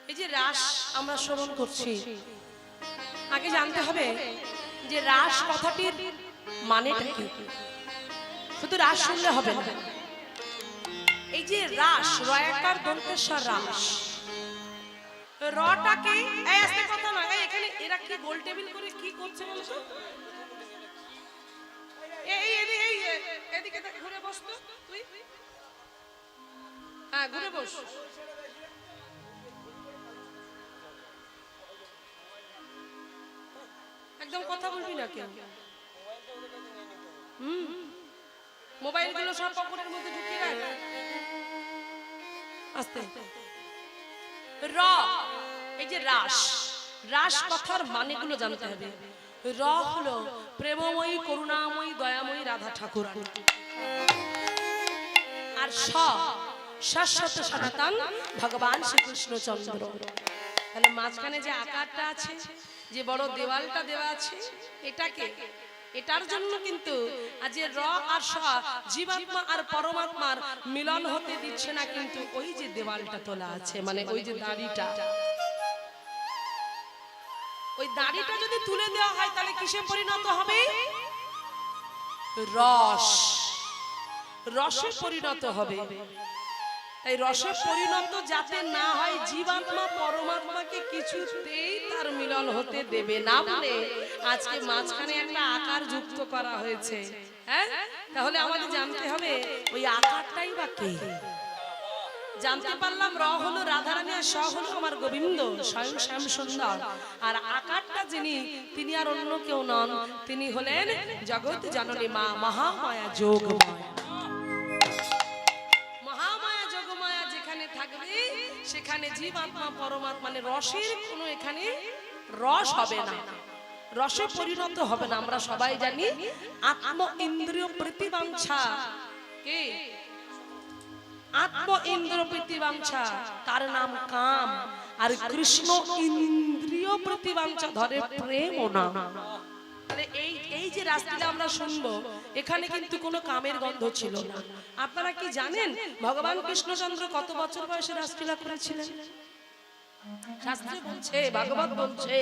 এই যে রাস আমরা শ্রবণ করছি, আগে জানতে হবে যে রাস কথাটির মানেটা কি। শুধু রাস শুনলে হবে না। এই যে রাস, রয়াকার দন্তেশ্বর রাস, রটাকে এই আস্তে কথা নয়, এই এখানে এরা কি গোল টেবিল করে কি করছে বলছো? এই এদিকে ঘুরে বস তো তুই। হ্যাঁ ঘুরে বস। একদম কথা বলবি না কেন? মোবাইল গুলো সব পকেটের মধ্যে ঢুকিয়ে রাখ। আস্তে। র, এই যে রাস, রাস কথার মানেগুলো জানতে হবে। র হলো প্রেমময়ী, করুণাময়ী, দয়াময়ী রাধা ঠাকুর। আর স, শাশ্বত সনাতন ভগবান শ্রীকৃষ্ণচন্দ্র। তাহলে মাঝখানে যে আকারটা আছে, যে বড় দেওয়ালটা দেওয়া আছে, এটাকে, এটার জন্য কিন্তু আজ র আর স জীবাত্মা আর পরমাত্মার মিলন হতে দিচ্ছে না, কিন্তু ওই যে দেওয়ালটা তোলা আছে, মানে ওই যে দাড়িটা, ওই দাড়িটা যদি তুলে দেওয়া হয় তাহলে কিসে পরিণত হবে? রস, রসে পরিণত হবে। তাই রসে পরিণত যাতে না হয়, জীবাত্মা পরমাত্মাকে কিছুতেই তার মিলন হতে দেবে না বলে আজকে মাঝখানে একটা আকার যুক্ত করা হয়েছে। হ্যাঁ, তাহলে আমাদের জানতে হবে ওই আকারটাই বা কে। জানতে পারলাম র হলো রাধারানী, আর স হলো আমার গোবিন্দ স্বয়ং শ্যাম সুন্দর। আর আকারটা যিনি, তিনি আর অন্য কেউ নন, তিনি হলেন জগৎ জননী মা মহামায়া যোগমায়া। মহামায়া যোগমায়া যেখানে থাকবে সেখানে জীবাত্মা পরমাত্মা, মানে রসের কোনো এখানে রস হবে না, রসে পরিণত হবে না। আমরা সবাই জানি আত্ম ইন্দ্রিয় প্রতিবাঞ্ছা কে? আত্ম ইন্দ্রিয় প্রতিবাঞ্ছা তার নাম কাম। আর কৃষ্ণ ইন্দ্রিয় প্রতিবাঞ্ছা ধরে প্রেম ও নাম। তাহলে এই যে রাসলীলা আমরা শুনবো, এখানে কিন্তু কোনো কামের গন্ধ ছিল না। আপনারা কি জানেন ভগবান কৃষ্ণচন্দ্র কত বছর বয়সে রাসলীলা করেছিলেন? শাস্ত্রে বলছে, ভাগবত বলছে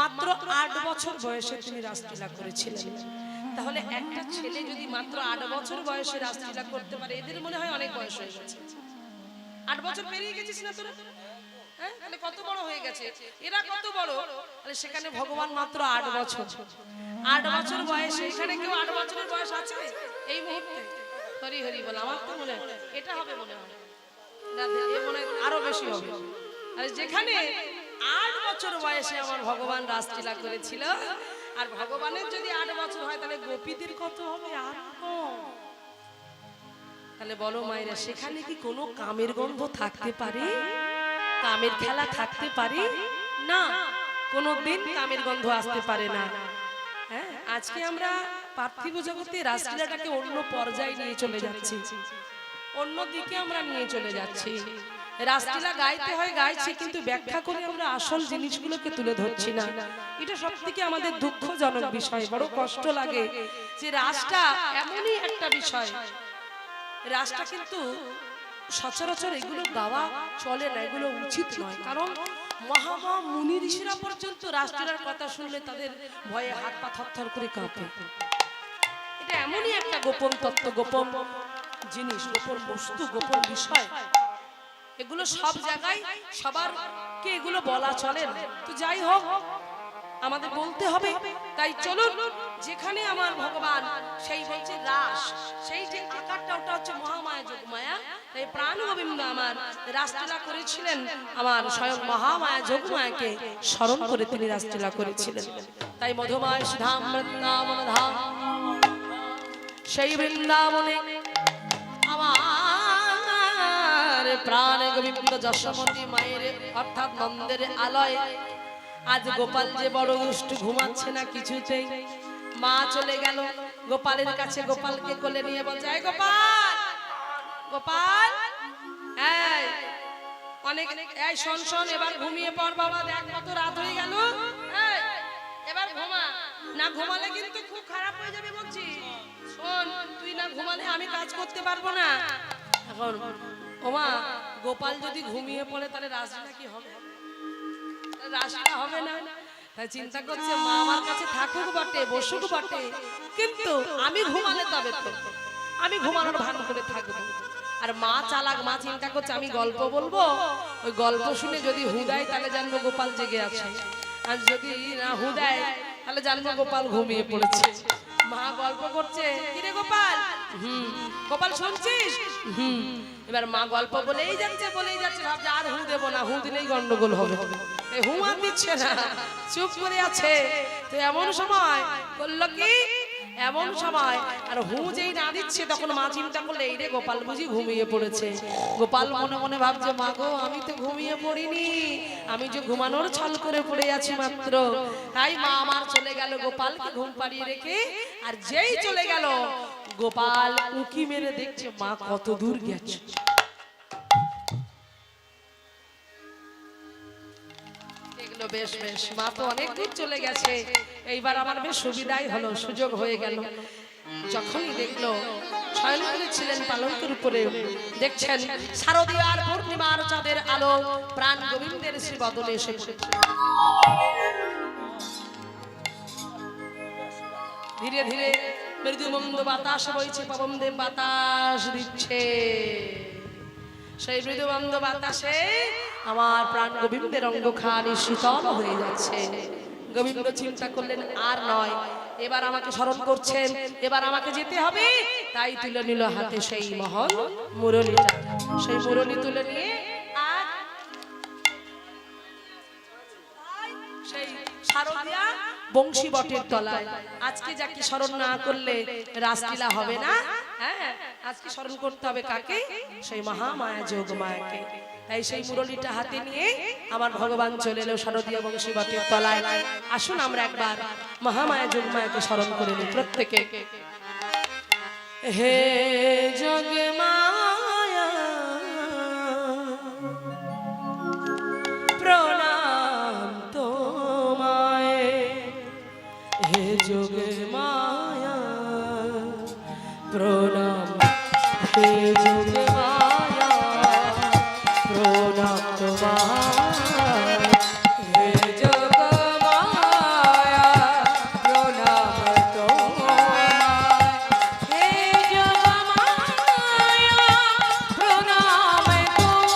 মাত্র 8 বছর বয়সে তিনি রাসলীলা করেছিলেন। তাহলে একটা ছেলে যদি মাত্র 8 বছর বয়সে রাসলীলা করতে পারে, এদের মনে হয় অনেক বয়স হয়ে গেছে। 8 বছর পেরিয়ে গেছিস না তোরা? হ্যাঁ, তাহলে কত বড় হয়ে গেছে এরা, কত বড়। তাহলে সেখানে ভগবান মাত্র 8 বছর, 8 বছর বয়সে। এখানে কেউ 8 বছরের বয়স আছে এই মুহূর্তে? হরি হরি বল। আমার তো মনে হয় এটা হবে, মনে হয় মনে হয় আরো বেশি হবে। আর যেখানে 8 বছর বয়সে আমার ভগবান রাসলীলা করেছিল, আর ভগবানের যদি 8 বছর হয় তাহলে গোপীদের কত হবে? আর তাহলে বলো মায়েরা, সেখানে কি কোনো কামের গন্ধ থাকতে পারে? কামের খেলা থাকতে পারে না, কোনোদিন কামের গন্ধ আসতে পারে না। হ্যাঁ, আজকে আমরা পার্থিব জগতে রাসলীলাটাকে অন্য পর্যায়ে নিয়ে চলে যাচ্ছি, অন্য দিকে আমরা নিয়ে চলে যাচ্ছি। রাসলীলা গাইতে হয় গাইছি, কিন্তু ব্যাখ্যা করে আমরা আসল জিনিসগুলোকে তুলে ধরছি না। এটা সবথেকে আমাদের দুঃখজনক বিষয়। বড় কষ্ট লাগে যে রাসটা এমনই একটা বিষয়, রাসটা কিন্তু সচরাচর এগুলো গাওয়া চলে না, এগুলো উচিত নয়। কারণ মহা মুনি ঋষিরা পর্যন্ত রাসলীলার কথা শুনলে তাদের ভয়ে হাত পা থরথর করে কাঁপে। এটা এমনই একটা গোপন তত্ত্ব, গোপন জিনিস, গোপন বস্তু, গোপন বিষয়। এগুলো সব জায়গায় সবারকে এগুলো বলা চলে না। তো যাই হোক, আমাদের বলতে হবে। তাই চলুন, যেখানে আমার ভগবান, সেই বলছে রাস, সেই যে আকারটা ওটা হচ্ছে মহামায়া যোগমায়া। তাই প্রাণ গোবিন্দ আমার রাসলীলা করেছিলেন, আমার স্বয়ং মহামায়া যোগমায়াকে স্মরণ করে তিনি রাসলীলা করেছিলেন। তাই মধুময় ধাম বৃন্দাবন ধাম, সেই বৃন্দাবনে আমার প্রাণ গোবিন্দ যশোমতী মায়ের অর্থাৎ নন্দের আলয়। আজ গোপাল যে বড় দুষ্টু, ঘুমাচ্ছে না কিছুতেই। মা চলে গেল গোপালের কাছে, গোপালকে কোলে নিয়ে বলছে, এই গোপাল, গোপাল, এই অনেক, এই শোন শোন, এবার ঘুমিয়ে পড় বাবা, দেখ কত রাত হয়ে গেল, এবার ঘুমা। না ঘুমালে কিন্তু খুব খারাপ হয়ে যাবে বলছি। শোন, তুই না ঘুমালে আমি কাজ করতে পারবো না। এখন ওমা গোপাল যদি ঘুমিয়ে পড়ে তাহলে রাসলীলা কি হবে? রাসলীলা হবে না। তাই চিন্তা করছে মা আমার কাছে থাকুক বটে, বসুক বটে, কিন্তু আমি ঘুমালে তবে তো, আমি ঘুমানোর ভান করে থাকবো। আর মা চালাক, মা চিন্তা করছে আমি গল্প বলবো, ওই গল্প শুনে যদি হুদায় তাহলে জানবো গোপাল জেগে আছে, আর যদি না হুদায় তাহলে জানবো গোপাল ঘুমিয়ে পড়েছে। মা গল্প করছে, কিরে গোপাল, গোপাল শুনছিস? এবার মা গল্প বলেই যাচ্ছে ভাবছে আর হু দেবো না, হু দিলেই গন্ডগোল হবে, এই হু আর দিচ্ছে না, চুপ করে আছে। তো এমন সময় করলো কি, এমন সময় আর হু যেই না দিচ্ছে তখন মা চিন্তা করলে এই রে গোপাল বুঝি ঘুমিয়ে পড়েছে। গোপাল মনে মনে ভাবছে মা গো আমি তো ঘুমিয়ে পড়িনি, আমি যে ঘুমানোর ছল করে পড়ে আছি মাত্র। তাই মা আমার চলে গেল গোপালকে ঘুম পাড়িয়ে রেখে, আর যেই চলে গেল গোপাল উঁকি মেরে দেখছে মা কত দূর গেছে। বেশ বেশ, মা তো অনেক দূর চলে গেছে, এইবার আমার বেশ সুবিধাই হলো, সুযোগ হয়ে গেল। যখনই দেখলো শয়ন করেছিলেন পালঙ্কের উপরে, দেখছেন শারদীয়ার পূর্ণিমার চাঁদের আলো প্রাণ গোবিন্দের শ্রী বদনে এসে পড়েছে। ধীরে ধীরে মৃদু মন্দ বাতাস বইছে, পবন দেব বাতাস দিচ্ছে। সেই মৃদু মন্দ বাতাসে আমার প্রাণ গোবিন্দের অঙ্গখানি শীতল হয়ে যাচ্ছে। গোবিন্দ চিন্তা করলেন আর নয়, এবার আমাকে স্মরণ করছেন, এবার আমাকে যেতে হবে। তাই তুলে নিল হাতে সেই মহল মুরলীটা, সেই মুরলী তুলে নিয়ে আর সেই শারদীয়া বংশী বটের তলায়। আজকে যাকে স্মরণ না করলে রাসলীলা হবে না। হ্যাঁ, আজকে স্মরণ করতে হবে কাকে? সেই মহামায়া যোগমায়াকে। তাই সেই মুরলীটা হাতে নিয়ে আমার ভগবান চলে এলো শারদীয়া বংশী বটের তলায়। আসুন আমরা একবার মহামায়া যোগমায়াকে স্মরণ করে নিই প্রত্যেকে। হে যোগমায়া প্রণাম তোমায়, হে যোগমায়া প্রণাম, হে যোগমায়া প্রণাম তোমায়, হে যোগমায়া প্রণাম তোমায়, হে যোগমায়া প্রণাম তোমায়।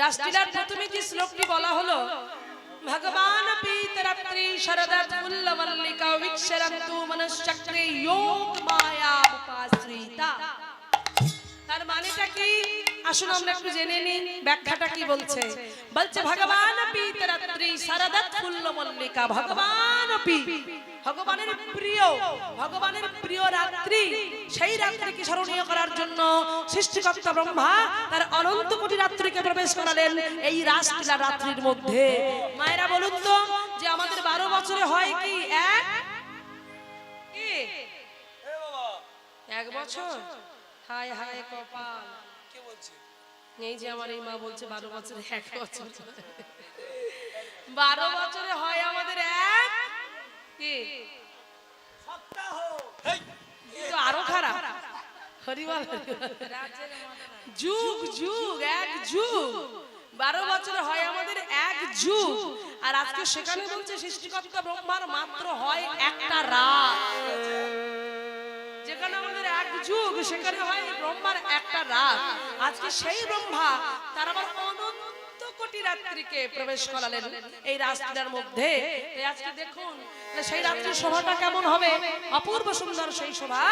রাসলীলার প্রথমে যে শ্লোকটি বলা হলো, ভগবান পীতরাত্রি শরদৎ ফুল্লমল্লিকা বিক্ষরন্তু মনশ্চক্রে যোগ মায়া উপাশ্রিতা। তার মানেটা কি? আসুন আমরা একটু জেনে নিই ব্যাখ্যাটা কি বলছে। বলছে ভগবান পীতরাত্রি শরদৎ ফুল্লমল্লিকা, ভগবান পী ভগবানের প্রিয়, ভগবানের প্রিয় রাত্রি, সেই রাত্রিকে স্মরণীয় করার জন্য সৃষ্টিকর্তা ব্রহ্মা তার অনন্ত কোটি রাত্রিকে প্রবেশ করালেন এই রাসলীলা রাত্রির মধ্যে। মায়েরা বলুন তো, যে আমাদের 12 বছরে হয় কি এক বছর? হায় হায় কপাল, কে বলছে? এই যে আমার এই মা বলছে 12 বছরে 1 বছর। 12 বছরে হয় আমাদের এক কি সপ্তাহ। তো আরো খারাপ, হরিবল যুগ যুগ, এক যুগ। 12 বছরে হয় আমাদের এক যুগ। আর আজকে সেখানে বলছে সৃষ্টিকর্তা ব্রহ্মার মাত্র হয় একটা রাত। যেখানে আমাদের এক যুগ, সেখানে হয় ব্রহ্মার একটা রাত। আজকে সেই ব্রহ্মা তার আবার অনন্ত কোটি রাত্রিকে প্রবেশ করালেন এই রাত্রির মধ্যে। আজকে দেখুন সেই রাত্রির শোভাটা কেমন হবে, অপূর্ব সুন্দর সেই শোভা।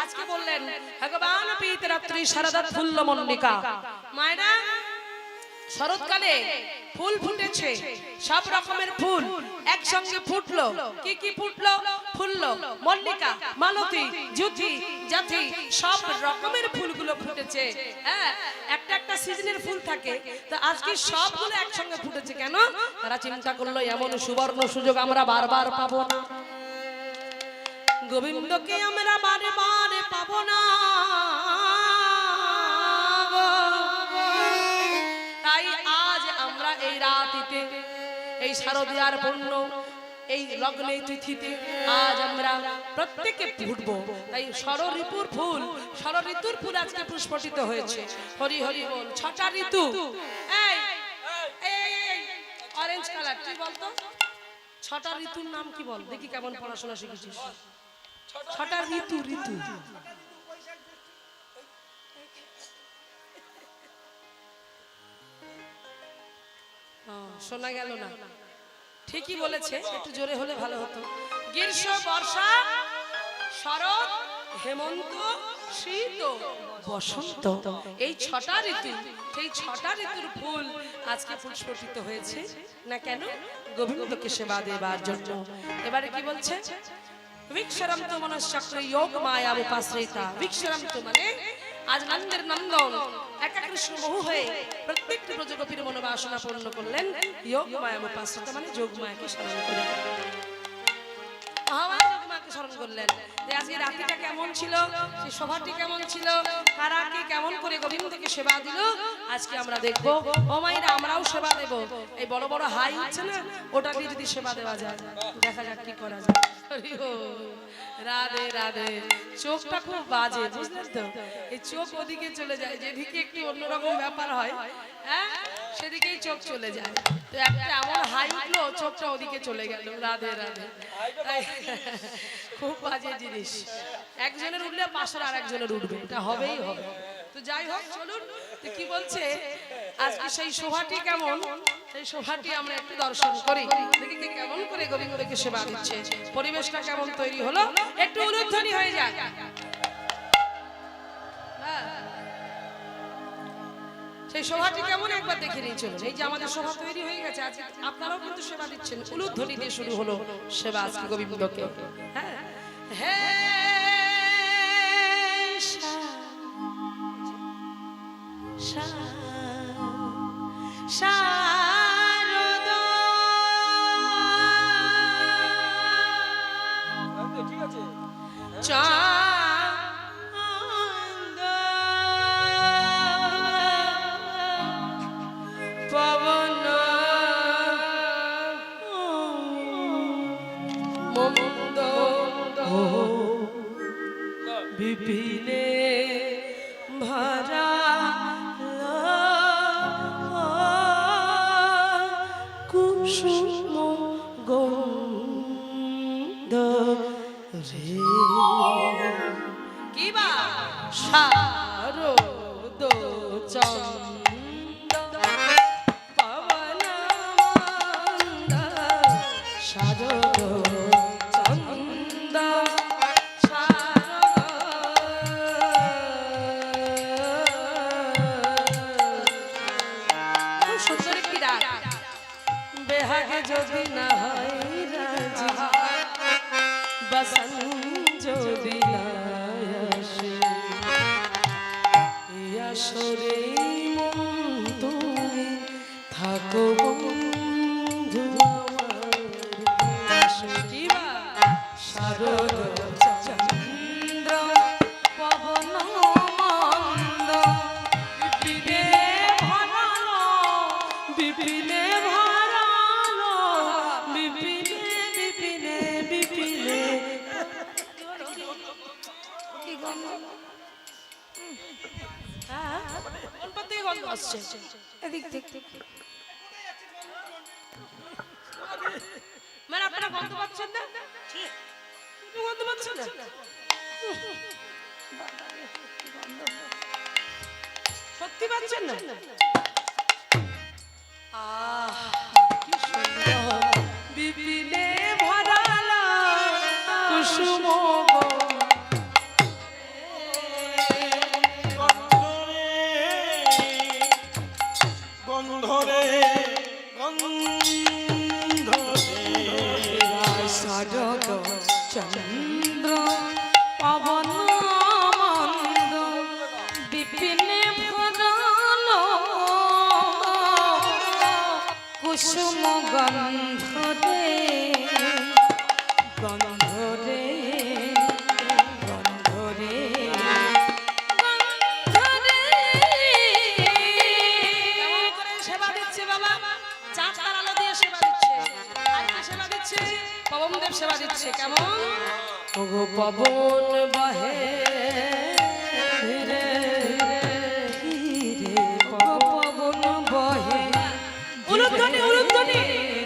আজকে বললেন ভগবান পীত রাত্রি শারদাত ফুল্ল মল্লিকা। মায়েরা শরৎকালে ফুল ফুটেছে, সব রকমের ফুল একসঙ্গে ফুটলো। কি কি ফুটলো? ফুললো মল্লিকা, মালতী, জুথি, জাথি, সব রকমের ফুলগুলো ফুটেছে। হ্যাঁ, একটা একটা সিজনের ফুল থাকে, তো আজকে সবগুলো একসঙ্গে ফুটেছে কেন? তারা চিন্তা করলো এমন সুবর্ণ সুযোগ আমরা বারবার পাবো না, গোবিন্দকে আমরা বারে বারে পাবো না। তাই আজ আমরা এই রাতিতে, এই শারদীয়ার পূর্ণ এই লগ্নে তিথিতে আজ আমরা প্রত্যেকে ফুটবো। তাই ষড়ঋতুর ফুল, ষড়ঋতুর ফুল আজকে পুষ্পটিত হয়েছে। হরি হরি বল। 6টা ঋতু। এই অরেঞ্জ কালার কি বলতো? 6টা ঋতুর নাম কি বল দেখি, কেমন পড়াশোনা শিখেছিস? 6টা ঋতু। ঋতু শোনা গেল না? ঠিকই বলেছে, একটু জোরে হলে ভালো হতো। গ্রীষ্ম, বর্ষা, শরৎ, হেমন্ত, শীত, বসন্ত, এই 6টা ঋতু। সেই 6টা ঋতুর ফুল আজকে পুষ্পিত হয়েছে না কেন? গোবিন্দকে সেবা দেবার জন্য। এবারে কি বলছে? বিক্ষরম তো মনশ্চক্র যোগ মায়া উপাশ্রিতা। বিক্ষরম তো মানে আজ নন্দের নন্দন একা কৃষ্ণ বহু হয়ে প্রত্যেকটি ব্রজগোপীর মনোবাসনা পূর্ণ করলেন। যোগ মায়া উপাশ্রিতা মানে যোগ মায়াকে স্মরণ করে, যোগমায়াকে স্মরণ করলেন। আজকে রাত্রিটা কেমন ছিল, সেই সভাটি কেমন ছিল, কারা কি কেমন করে গোবিন্দকে সেবা দিল, আজকে আমরা দেখবো। ও মায়েরা, আমরাও সেবা দেব। এই বড় বড় হাই হচ্ছে না, ওটা দিয়ে যদি সেবা দেওয়া যায়, দেখা যাক কি করা যায়। রাধে রাধে। চোখটা খুব বাজে, বুঝলেন তো? এই চোখ ওদিকে চলে যায়, যেদিকে একটু অন্যরকম ব্যাপার হয়, হ্যাঁ, সেদিকেই চোখ চলে যায়। তো একটা এমন হাই উঠলো, চোখটা ওদিকে চলে গেল। রাধে রাধে। খুব বাজে জিনিস। একজনের উঠলে পাশের আর একজনের উঠবে, এটা হবেই হবে। তো যাই হোক, চলুন। কি বলছে আজকে সেই শোভাটি কেমন, সেই শোভাটি আমরা একটু দর্শন করি, দেখি কেমন করে গোবিন্দকে সেবা দিচ্ছে, পরিবেশটা কেমন তৈরি হলো, একটু উলুধ্বনি হয়ে যাক। সেই শোভাটি কেমন একবার দেখে নিয়ে চলুন। এই যে আমাদের শোভা তৈরি হয়ে গেছে, আজকে আপনারাও কিন্তু সেবা দিচ্ছেন। উলুধ্বনি দিয়ে শুরু হলো সেবা আজকে গোবিন্দকে। হ্যাঁ হ্যাঁ, শারদা ঠিক আছে। চাঁদ পবন মন্দ বিপিনে ভরা কুসুম গন্ধ রে কিবা শারদ চন্দ পবন মন্দ শারদ চন্দ সুন্দর একটি ডাক। বেহাগে যদি না হয় রাজি, বসন যদি না আসে, আসরে মন তুমি থাকো বন্ধু আমার। কিবা শারদ চন্দ্র পবন মন্দ বিপিনে ভরালো, বিপিনে ভরালো, বিপিনে বিপিনে বিপিনে। কি গন্ধ? হ্যাঁ, কোন পথ থেকে গন্ধ আসছে? এদিক থেকে। মানে আপনারা গন্ধ পাচ্ছেন না? গন্ধ পাচ্ছেন না? সত্যি পাচ্ছেন না? আহ কি সুন্দর বিপিনে ভরালা কুসুম গন্ধরে শরদ চন্দ্র পবন মন্দ বিপিনে ভরাল কুসুম গন্ধরে গন্ধরে গন্ধরে গন্ধরে কেমন করে সেবা দিচ্ছে বাবা চাঁদ তার আলো দিয়ে সেবা দিচ্ছে আর কে সেবা দিচ্ছে পবনদেব সেবা দিচ্ছে কেমন ওগো পবন বহে ধীরে ধীরে পবন বহে উলুধ্বনি উলুধ্বনি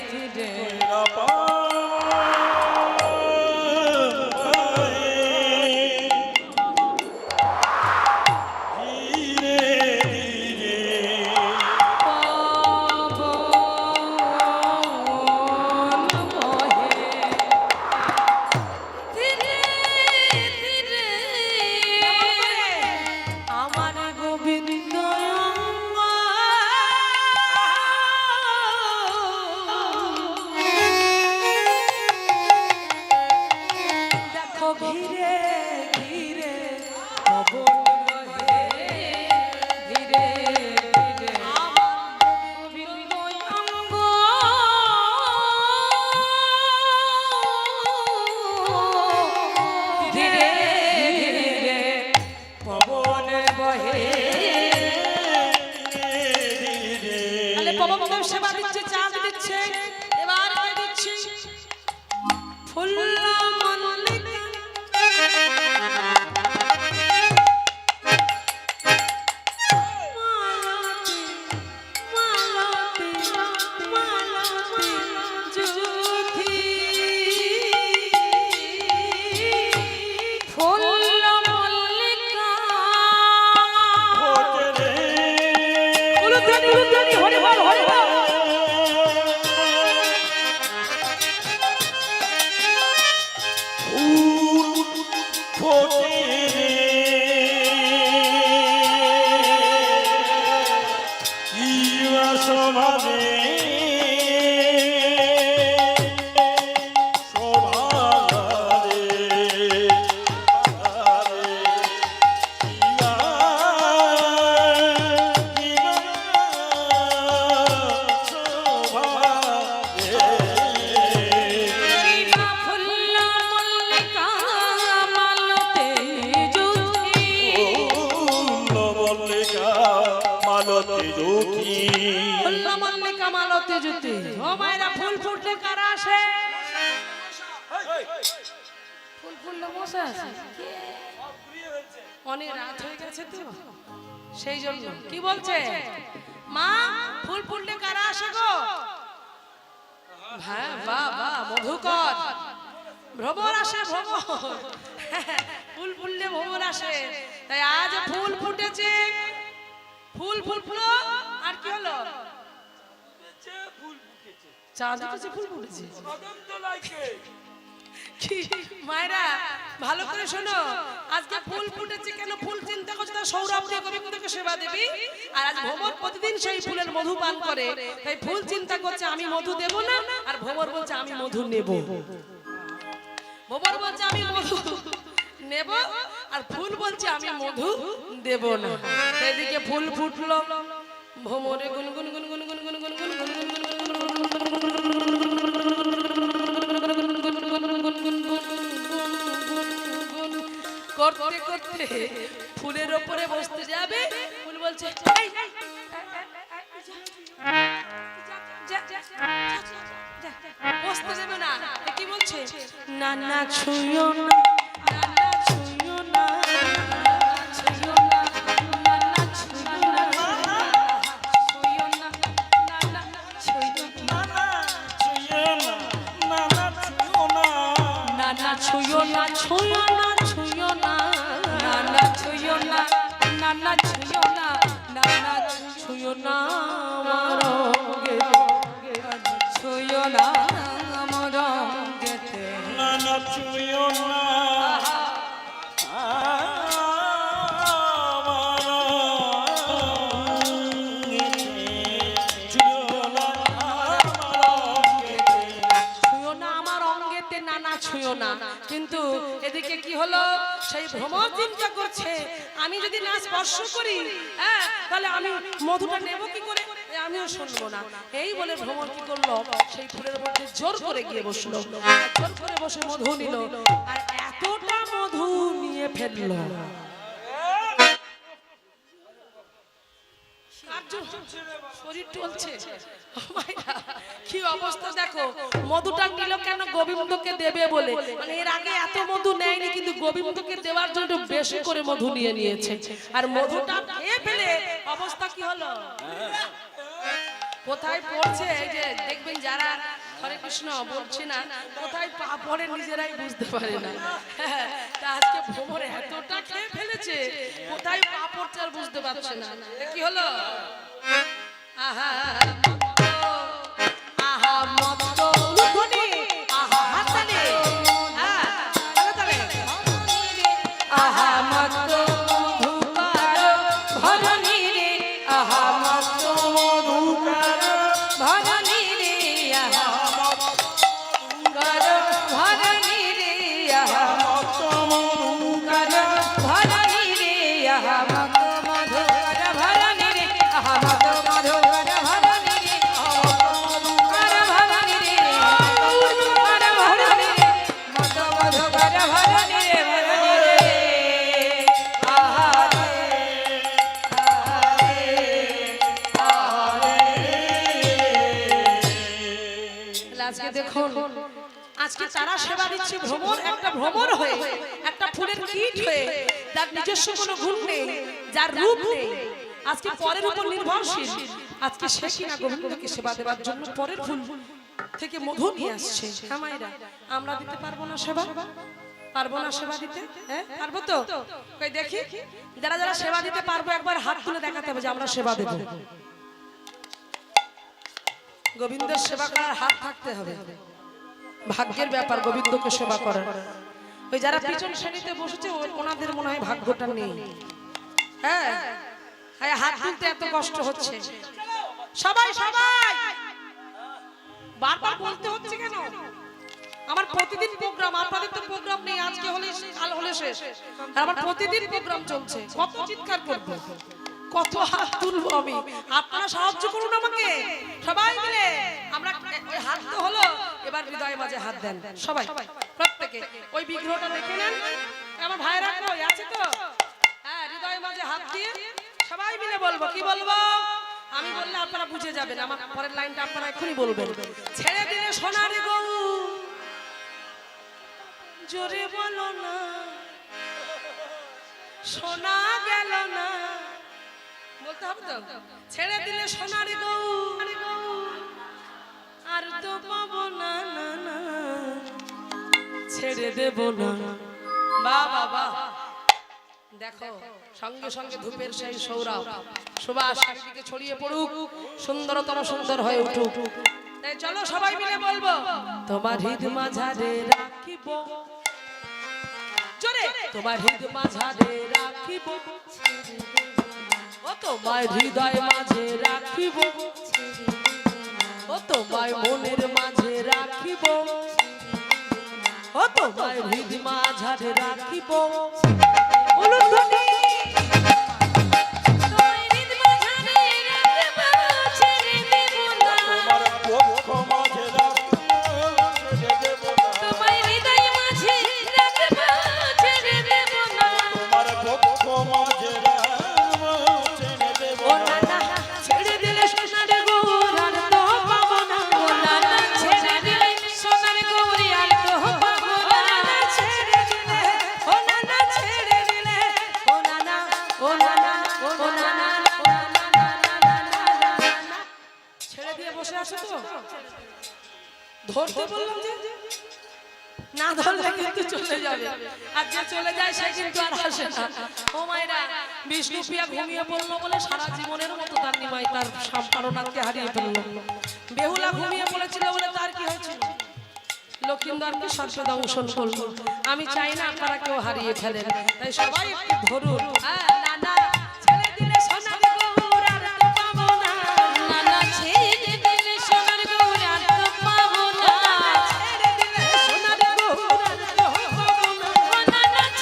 ধীরে ধীরে ধীরে পবন বহে ধীরে ধীরে গোবিন্দ অঙ্গ ধীরে ধীরে পবন বহে তাহলে পবন সেবা দিচ্ছে চাঁদ দিচ্ছে এবার কে দিচ্ছে ফুল্লা মল্লিকা ফুল ফুটলে কারা আসে ফুল ফুললে বসে আছে অনেক রাত হয়ে গেছে তো সেই জন্য কি বলছে মা ফুল ফুললে কারা আসে গো হ্যাঁ বাহ বাহ মধুকর ভ্রমর আসে ভ্রমর ফুল ফুললে ভ্রমর আসে তাই আজ ফুল ফুটেছে ফুল ফুটলো আর কি হলো চাঁদ উঠেছে ফুল ফুটেছে মায়েরা ভালো করে শোনো আজকে ফুল ফুটেছে কেন ফুল চিন্তা করছে তার সৌরভ দিয়ে গোবিন্দকে সেবা দেবী আর আজ ভ্রমর প্রতিদিন সেই ফুলের মধু পান করে তাই ফুল চিন্তা করছে আমি মধু দেব না আর ভ্রমর বলছে আমি মধু নেব ভ্রমর বলছে আমি মধু নেব আর ফুল বলছে আমি মধু দেব না এদিকে ফুল ফুটলো ভ্রমরে গুনগুন গুনগুন গুনগুন গুনগুন করতে করতে ফুলের উপরে বসতে যাবে ফুল বলছে বসতে দেবে না কি বলছে না না ছুঁয়ো না ছুঁয়ো না ছুঁয়ো না ছুঁয়ো না না না ছুঁয়ো না না না ছুঁয়ো না না না ছুঁয়ো না আমার হলো সেই ভ্রমর চিন্তা করছে আমি যদি না স্পর্শ করি হ্যাঁ তাহলে আমি মধুটা নেব কি করে, আমিও শুনবো না। এই বলে ভ্রমর কি করলো, সেই ফুলের মধ্যে জোর করে গিয়ে বসলো, জোর করে বসে মধু নিল, আর এতটা মধু নিয়ে ফেললো। শরীর টলছে, কি অবস্থা দেখো। মধুটা নিল কেন, গোবিন্দকে দেবে বলে, মানে এর আগে এত মধু নেয়নি, কিন্তু গোবিন্দকে দেওয়ার জন্য বেশি করে মধু নিয়ে নিয়েছে, আর মধুটা খেয়ে ফেলে অবস্থা কি হলো, কোথায় পড়ছে। এই যে দেখবেন যারা হরে কৃষ্ণ বলছি না, কোথায় পা পড়ে নিজেরাই বুঝতে পারে না। তা আজকে ভ্রমরে এতটা খেয়ে ফেলেছে, কোথায় পা পড়ছে আর বুঝতে পারছে না। কি হলো, আহা আহা মত উলুধ্বনি, আহা হাততালি, হ্যাঁ তালে আহা মত মধুকার ভরণী রে, আহা মত মধুকার ভরণী রে, আহা মধুকার ভরণী রে, আহা মত মধুকার ভরণী রে, আহা মত মধুকার ভরণী রে, আহা মত মধুকার ভরণী রে, মধুকার ভরণী রে, মধুকার ভরণী রে, মত মধুকার ভরণী রে, ভরণী রে, আহা রে আজকে দেখুন, আজকে তারা সেবা দিচ্ছে ভ্রমর, একটা ভ্রমর হয়ে, একটা ফুলের কীট হয়ে, যার নিজস্ব কোনো গুণ নেই, যার রূপ নেই, আজকে পরের উপর নির্ভরশীল। আজকে সে কিনা গোবিন্দকে সেবা দেওয়ার জন্য পরের ফুল থেকে মধু নিয়ে আসছে। হ্যাঁ মায়েরা, আমরা দিতে পারবো না সেবা, পারবো না সেবা দিতে, হ্যাঁ পারবো তো, কই দেখি যারা যারা সেবা দিতে পারবো একবার হাত তুলে দেখাতে হবে যে আমরা সেবা দেব। গোবিন্দের সেবা করার হাত থাকতে হবে, ভাগ্যের ব্যাপার গোবিন্দকে সেবা করার। ওই যারা পিছন শ্রেণীতে বসেছে ওনাদের মনে হয় ভাগ্যটা নেই। হ্যাঁ হাত তুলতে এত কষ্ট হচ্ছে, সবাই সবাই বারবার বলতে হচ্ছে কেন? আমার প্রতিদিন প্রোগ্রাম, আপনাদের তো প্রোগ্রাম নেই, আজকে হলে কাল হলে শেষ, আর আমার প্রতিদিন প্রোগ্রাম চলছে। কত চিৎকার করবো, কত হাত তুলবো আমি, আপনারা সাহায্য করুন আমাকে সবাই মিলে। আমরা ওই হাত তো হলো, এবার হৃদয়ের মাঝে হাত দেন সবাই, প্রত্যেকে ওই বিগ্রহটা দেখে নেন। আমার ভাইরা কই আছে তো, হ্যাঁ হৃদয়ের মাঝে হাত দিয়ে সবাই মিলে বলবো। কি বলবো? আমি বললে আপনারা বুঝে যাবেন, আমার পরের লাইনটা আপনারা এখনই বলবেন। ছেড়ে দিলে সোনার গৌ, জোরে বলো না, সোনা গেল না, বলতে হবে তো। ছেড়ে দিলে সোনার গৌ, আর তো পাবো না, না না ছেড়ে দেব না। বাবা বাবা, দেখো সঙ্গে সঙ্গে ধূপের সেই সৌরভ সুবাস চারিদিকে ছড়িয়ে পড়ুক, সুন্দরতম সুন্দর হয়ে উঠুক। তাই চলো সবাই মিলে বলবো, তোমার হৃদ মাঝারে রাখিব, জোরে তোমার হৃদ মাঝারে রাখিব, ও তোমার হৃদয় মাঝে রাখিব, ও তোমার মনের মাঝে রাখিব, ও তোমার হৃদ মাঝারে রাখিব। উলুধ্বনি ধরতে বললাম যে না ধরলে কিন্তু চলে যাবে, আর যে চলে যায় সে কিন্তু আর আসে না। ও মায়েরা, বিষ্ণু প্রিয়া ঘুমিয়ে পড়লো বলে সারা জীবনের মতো তার নিমাই তার সম্পারণাকে হারিয়ে ফেললো। বেহুলা ঘুমিয়ে পড়েছিল বলে তার কি হয়েছিল, লক্ষিন্দরকে সর্প দংশন করলো। আমি চাই না আপনারা কেউ হারিয়ে ফেলেন, তাই সবাই একটু ধরুন। না না ছেড়ে দিলে সোনার গৌর আর তো পাবো না, না না ছেড়ে দিলে সোনার গৌর আর তো পাবো না, ছেড়ে দিলে সোনার গৌর আর তো পাবো না, না না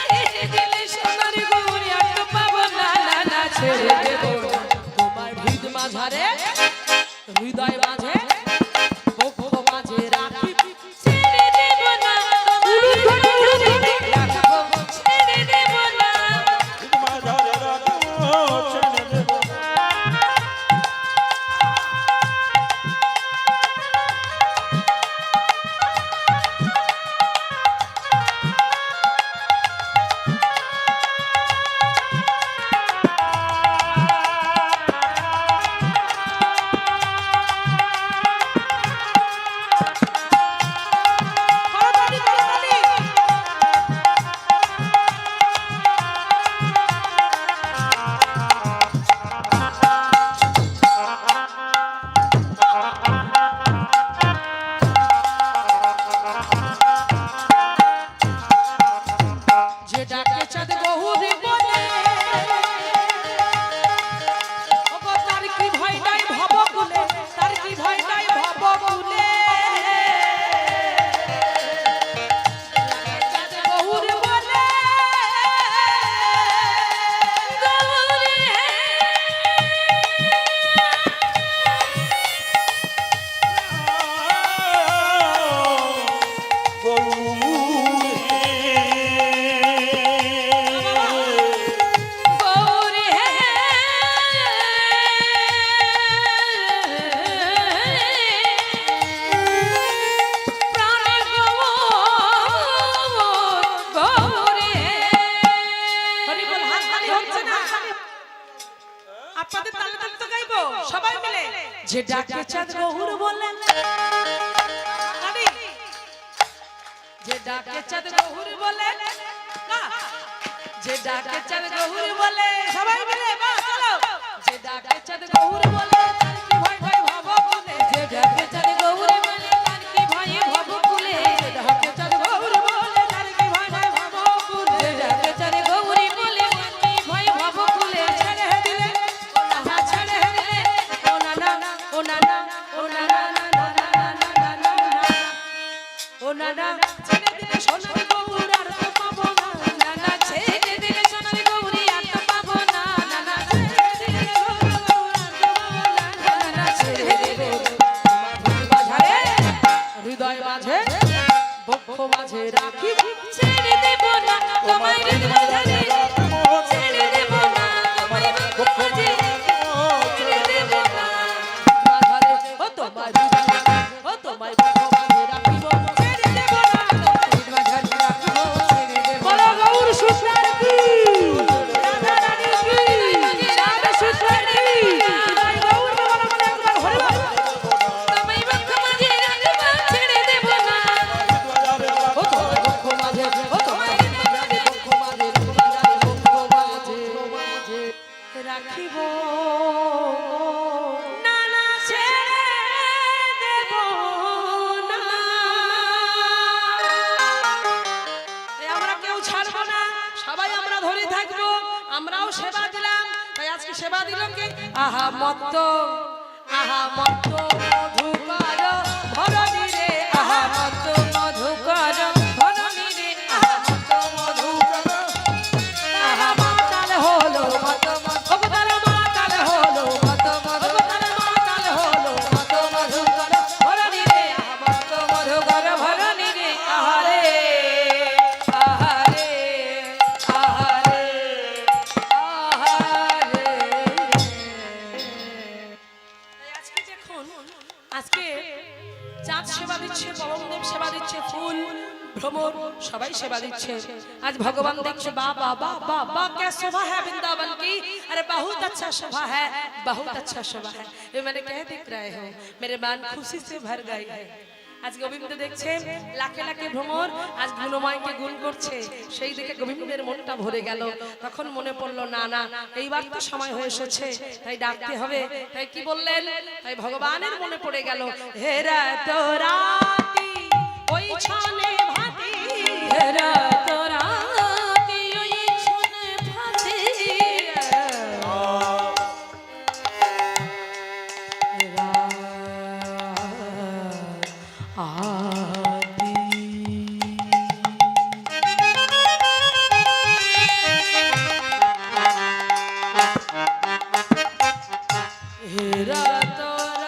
সবাই মিলে যে ডাকে চাঁদ গৌর বলে যে ডাকে চাঁদ গৌর বলে যে ডাকে চাঁদ গৌর বলে সবাই মিলে চলো যে ডাকে চাঁদ গৌর বলে তার কি ভয় ভয় ভব কুলে যে ডাকে চাঁদ গৌর বলে তার কি ভয় ভব কুলে যে ডাকে চাঁদ গৌর বলে তার কি ভয় ভয় ভব কুলে যে ডাকে চাঁদ গৌর বলে তার কি ভয় ভব কুলে ছেড়ে দিলে ছেড়ে দিলে ও না না ও না না ও না না ও না না ছেড়ে দিলে সোনার গৌর আর তো পাবো না না না ছেড়ে দিলে সোনার গৌর আর তো পাবো না না না ছেড়ে দিলে সোনার গৌর আর তো পাবো না না না ছেড়ে দিলে বাজারে হৃদয় মাঝে বক্ষ মাঝে রাখি ছেড়ে দেব না তোমায় হৃদয়ে ছেড়ে দেব না তোমায় বক্ষ মাঝে ছেড়ে দেব না বাজারে ও তোমায় ও তোমায় বক্ষ মাঝে রাখিব রাখিব না না ছেড়ে দেব না আমরা কেউ ছাড়বো না সবাই আমরা ধরে থাকবো আমরাও সেবা দিলাম তাই আজকে সেবা দিলাম কি আহা মত্ত মধুকর ধরণী রে আহা মত্ত মধুকর ধরণী রে আহা মত্ত মধুকর আহা মাতাল হলো মত অবতার মাতাল হলো মত অবতার মাতাল হলো মত মধুকর ধরণী রে আহা মত্ত মধুকর ধরণী রে আহারে আহারে আহারে আহারে আজকে দেখুন আজকে চাঁদ সেবা দিচ্ছে পবনদেব সেবা দিচ্ছে ফুল ভ্রমর সবাই সেবা দিচ্ছে आज भगवान देखिए बाबा बाबा बा क्या शोभा है वृंदावन की अरे बहुत अच्छा शोभा है बहुत अच्छा शोभा है ये मैंने कह दिख रहे हो मेरे मन खुशी से भर गई है आज गोविंद দেখছেন লাখে লাখে ভ্রমর আজ গুণময়কে গুণ করছে সেই দেখে গোবিন্দের মনটা ভরে গেল তখন মনে পড়লো না না এইবার তো সময় হয়ে এসেছে তাই ডাকতে হবে তাই কি বললেন তাই ভগবানের মনে পড়ে গেল হেরা তোরাতি ওই ছনে ভাতি হেরা তোরাতি ওই ছনে ভাতি হেরা তোরা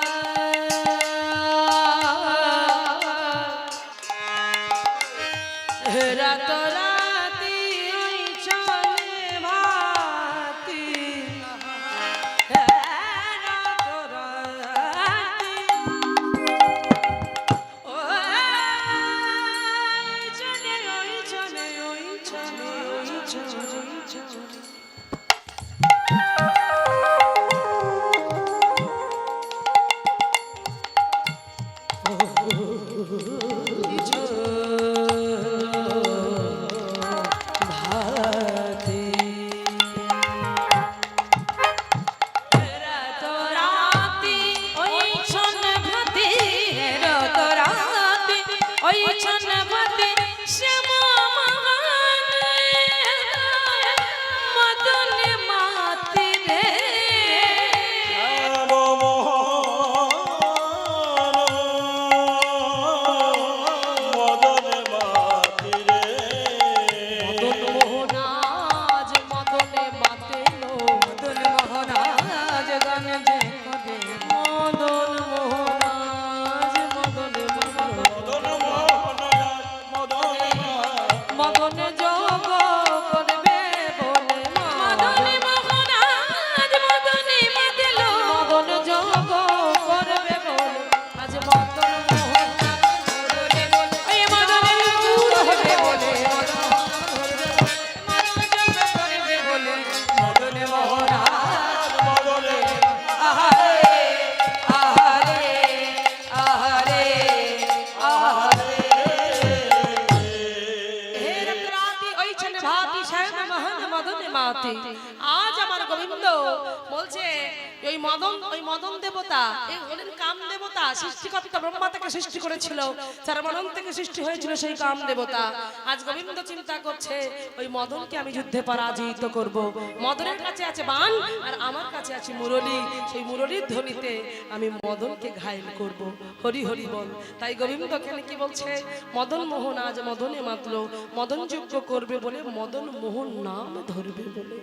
হেরা তোরাতি ওই চলে ভাতি হেরা তোরাতি ওই চলে ওই চলে ওই চলে ওই চলে কিসের মহান মদনে মাতে। আজ আমার গোবিন্দ বলছে ওই মদন দেবতা, এই হলেন কাম দেবতা। সৃষ্টিকর্তা ব্রহ্মা থেকে সৃষ্টি করেছিল, সর্বমনন থেকে সৃষ্টি হয়েছিল সেই কাম দেবতা। আজ গোবিন্দ চিন্তা করছে ওই মদনকে আমি যুদ্ধে পরাজিত করব। মদনের কাছে আছে বাণ আর আমার কাছে আছে মুরলী, সেই মুরলীর ধ্বনিতে আমি মদনকে ঘায়েল করব। হরি হরি বল। তাই গোবিন্দ এখানে কি বলছে, মদন মোহন আজ মদনে মাতলো, মদন যজ্ঞ করবে বলে মদন মোহন নাম ধরবে বলে।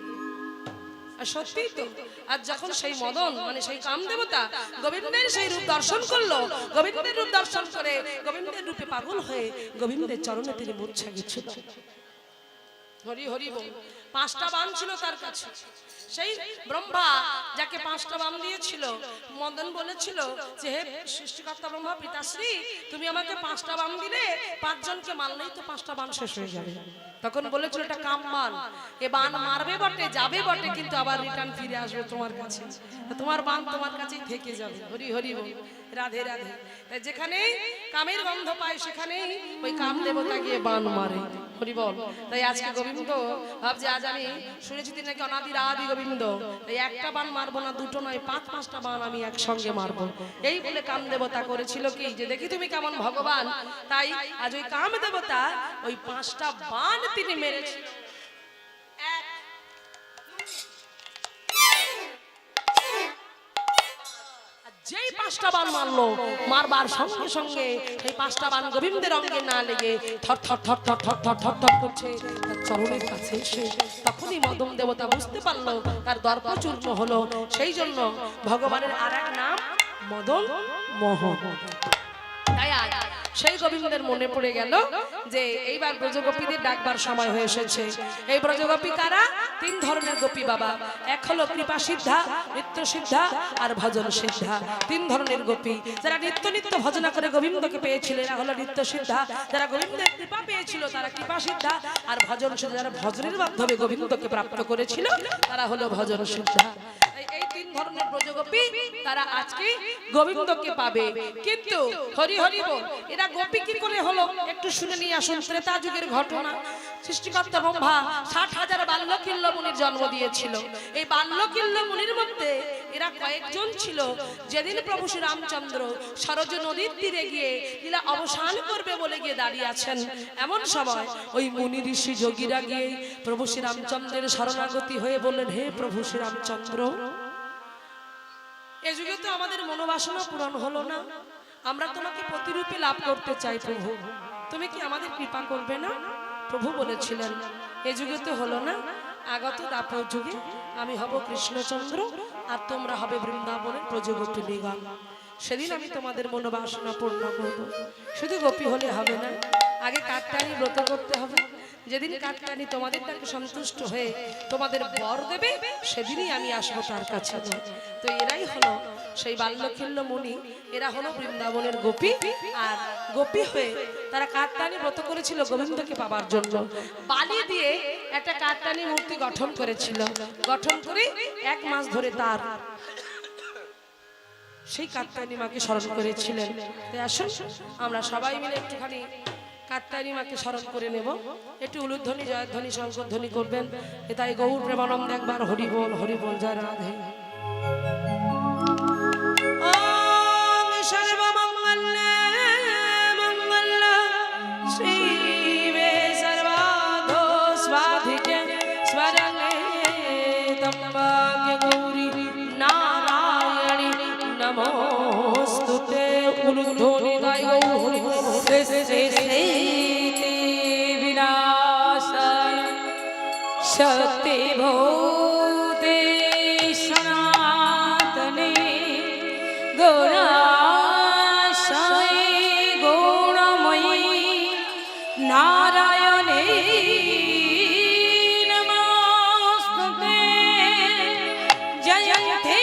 আর সত্যি তো, আর যখন সেই মদন মানে সেই কাম দেবতা গোবিন্দের সেই রূপ দর্শন করলো, গোবিন্দের রূপ দর্শন করে গোবিন্দের রূপে পাগল হয়ে গোবিন্দের চরণে তিনি মূর্ছা গেছিল। হরি হরি বল। 5টা বাণ ছিল তার কাছে। সেই ব্রহ্মা যাকে 5টা বাণ দিয়েছিল, মদন বলেছিল যে হে সৃষ্টিকর্তা ব্রহ্মা পিতাশ্রী, তুমি আমাকে 5টা বাণ দিলে, 5 জনকে মারলেই তো 5টা বাণ শেষ হয়ে যাবে। তখন বলেছিল এটা কাম বাণ, এ বাণ মারবে বটে, যাবে বটে, কিন্তু আবার রিটার্ন ফিরে আসবে তোমার কাছে, তোমার বাণ তোমার কাছেই থেকে যাবে। হরি হরি বল। রাধে রাধে। তাই যেখানে কামের গন্ধ পায় সেখানেই ওই কাম দেবতা গিয়ে বাণ মারে। হরি বল। তাই আজকে গোবিন্দ ভাবছে, আজ আমি শুনেছি তিনি নাকি অনাদির আদি গোবিন্দ, তাই একটা বাণ মারবো না, 2টো নয়, 5-5টা বাণ আমি একসঙ্গে মারবো। এই বলে কাম দেবতা করেছিল কি, যে দেখি তুমি কেমন ভগবান। তাই আজ ওই কাম দেবতা ওই 5টা বাণ তিনি মেরেছিল। যেই 5টা বাণ মারলো, মারবার সঙ্গে সঙ্গে সেই 5টা বাণ গোবিন্দের অঙ্গে না লেগে থর থর থর থর থর থর থর থর করছে তার চরণের কাছে এসে, তখনই মদন দেবতা বুঝতে পারলো তার দর্প চূর্ণ হলো। সেই জন্য ভগবানের আরেক নাম মদন মোহন। তাই আজ সেই গোবিন্দের মনে পড়ে গেল যে এইবার ব্রজগোপীদের ডাকবার সময় হয়ে এসেছে। এই ব্রজগোপী কারা? 3 ধরনের গোপী বাবা। এক হলো কৃপা সিদ্ধা, নিত্য সিদ্ধা আর ভজন সিদ্ধা। 3 ধরনের গোপী। যারা নিত্য নিত্য ভজনা করে গোবিন্দকে পেয়েছিল এরা হলো নিত্য সিদ্ধা, যারা গোবিন্দের কৃপা পেয়েছিল তারা কৃপা সিদ্ধা, আর ভজন সিদ্ধা যারা ভজনের মাধ্যমে গোবিন্দকে প্রাপ্ত করেছিল তারা হলো ভজন সিদ্ধা। এই 3 ধরনের ব্রজগোপী তারা আজকে গোবিন্দকে পাবে। কিন্তু হরি হরি বল, এরা গোপী কি করে হলো একটু শুনে নিয়ে আসুন। ত্রেতা যুগের ঘটনা। সৃষ্টিকর্তা ব্রহ্মা 60,000 বাল্যকিল্য মুনির জন্ম দিয়েছিল। এই বাল্যকিল্য মুনির মধ্যে এরা কয়েকজন ছিল, যেদিন প্রভু শ্রী রামচন্দ্র সরজ নদীর তীরে গিয়ে লীলা অবসান করবে বলে গিয়ে দাঁড়িয়ে আছেন, এমন সময় ওই মুনি ঋষি যোগীরা গিয়ে প্রভু শ্রী রামচন্দ্রের শরণাগতি হয়ে বললেন, হে প্রভু শ্রী রামচন্দ্র, এ যুগে তো আমাদের মনোবাসনা পূরণ হলো না, আমরা তোমাকে প্রতিরূপে লাভ করতে চাই প্রভু, তুমি কি আমাদের কৃপা করবে না? প্রভু বলেছিলেন, এ যুগে তো হলো না, আগত দাপর যুগে আমি হব কৃষ্ণচন্দ্র আর তোমরা হবে বৃন্দাবনের ব্রজগোপী নিগম। সেদিন আমি তোমাদের মনোবাসনা পূর্ণ করব। শুধু গোপী হলে হবে না, আগে কাত্যায়নী ব্রত করতে হবে। যেদিন কাত্যায়নী তোমাদের তাকে সন্তুষ্ট হয়ে তোমাদের বর দেবে সেদিনই আমি আসবো তার কাছে। তো এরাই হলো সেই বাল্যকিল্য মুনি, এরা হলো বৃন্দাবনের গোপী। আর গোপী হয়ে তারা কাত্যায়নী ব্রত করেছিল গোবিন্দকে পাবার জন্য। বালি দিয়ে একটা কাত্যায়নী মূর্তি গঠন করেছিল, গঠন করে 1 মাস ধরে তার সেই কাত্যায়নী মাকে স্মরণ করেছিলেন। তাই আসুন আমরা সবাই মিলে একটুখানি কাত্যায়নী মাকে স্মরণ করে নেব। একটু উলুধ্বনি জয়ধ্বনি শঙ্করধ্বনি করবেন। তাই গৌর প্রেমানন্দ একবার হরি বল, হরি বল, জয় রাধে। ওম সর্বমঙ্গলে মঙ্গল শিবে সর্বার্থ সাধিকে স্মরণে ত্র্যম্বকে গৌরী নারায়ণী নমোস্তুতে। উলুধ্বনি গাই গৌর বিনাশায় শক্তি ভূতে সনাতনে গৌরাশায় গৌরময়ী নারায়ণে নমস্তুতে। জয়ন্তে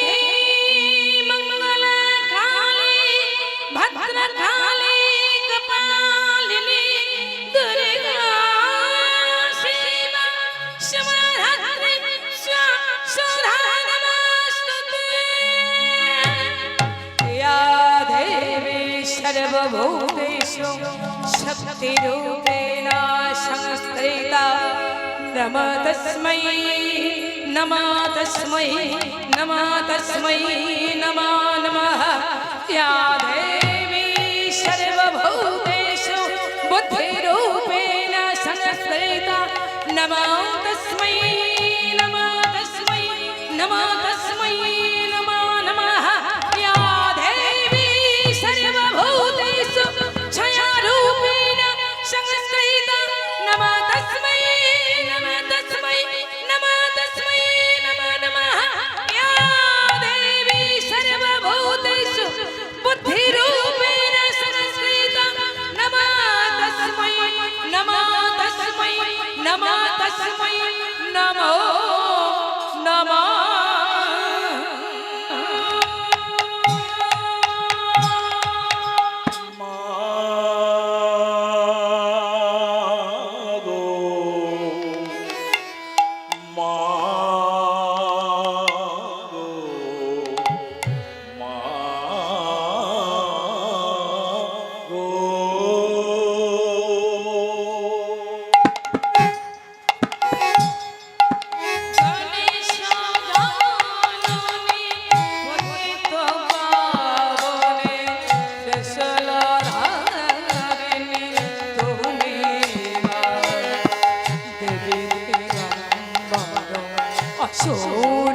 মঙ্গলকালী ভদ্রকালী सर्वभूतेषु शक्तिरूपेण संस्थिता नमः तस्मै नमः तस्मै नमः तस्मै नमो नमः या देवी सर्वभूतेषु बुद्धिरूपेण संस्थिता नमो तस्मै नमो तस्मै नमो तस्मै नमो नमः या देवी सर्वभूतेषु छायारूपेण संस्थिता नमो तस्मै नमो तस्मै नमो तस्मै नमो नमः या देवी सर्वभूतेषु बुद्धिरूपेण संस्थिता नमो तस्मै नमो तस्मै नमो तस्मै नमो नमः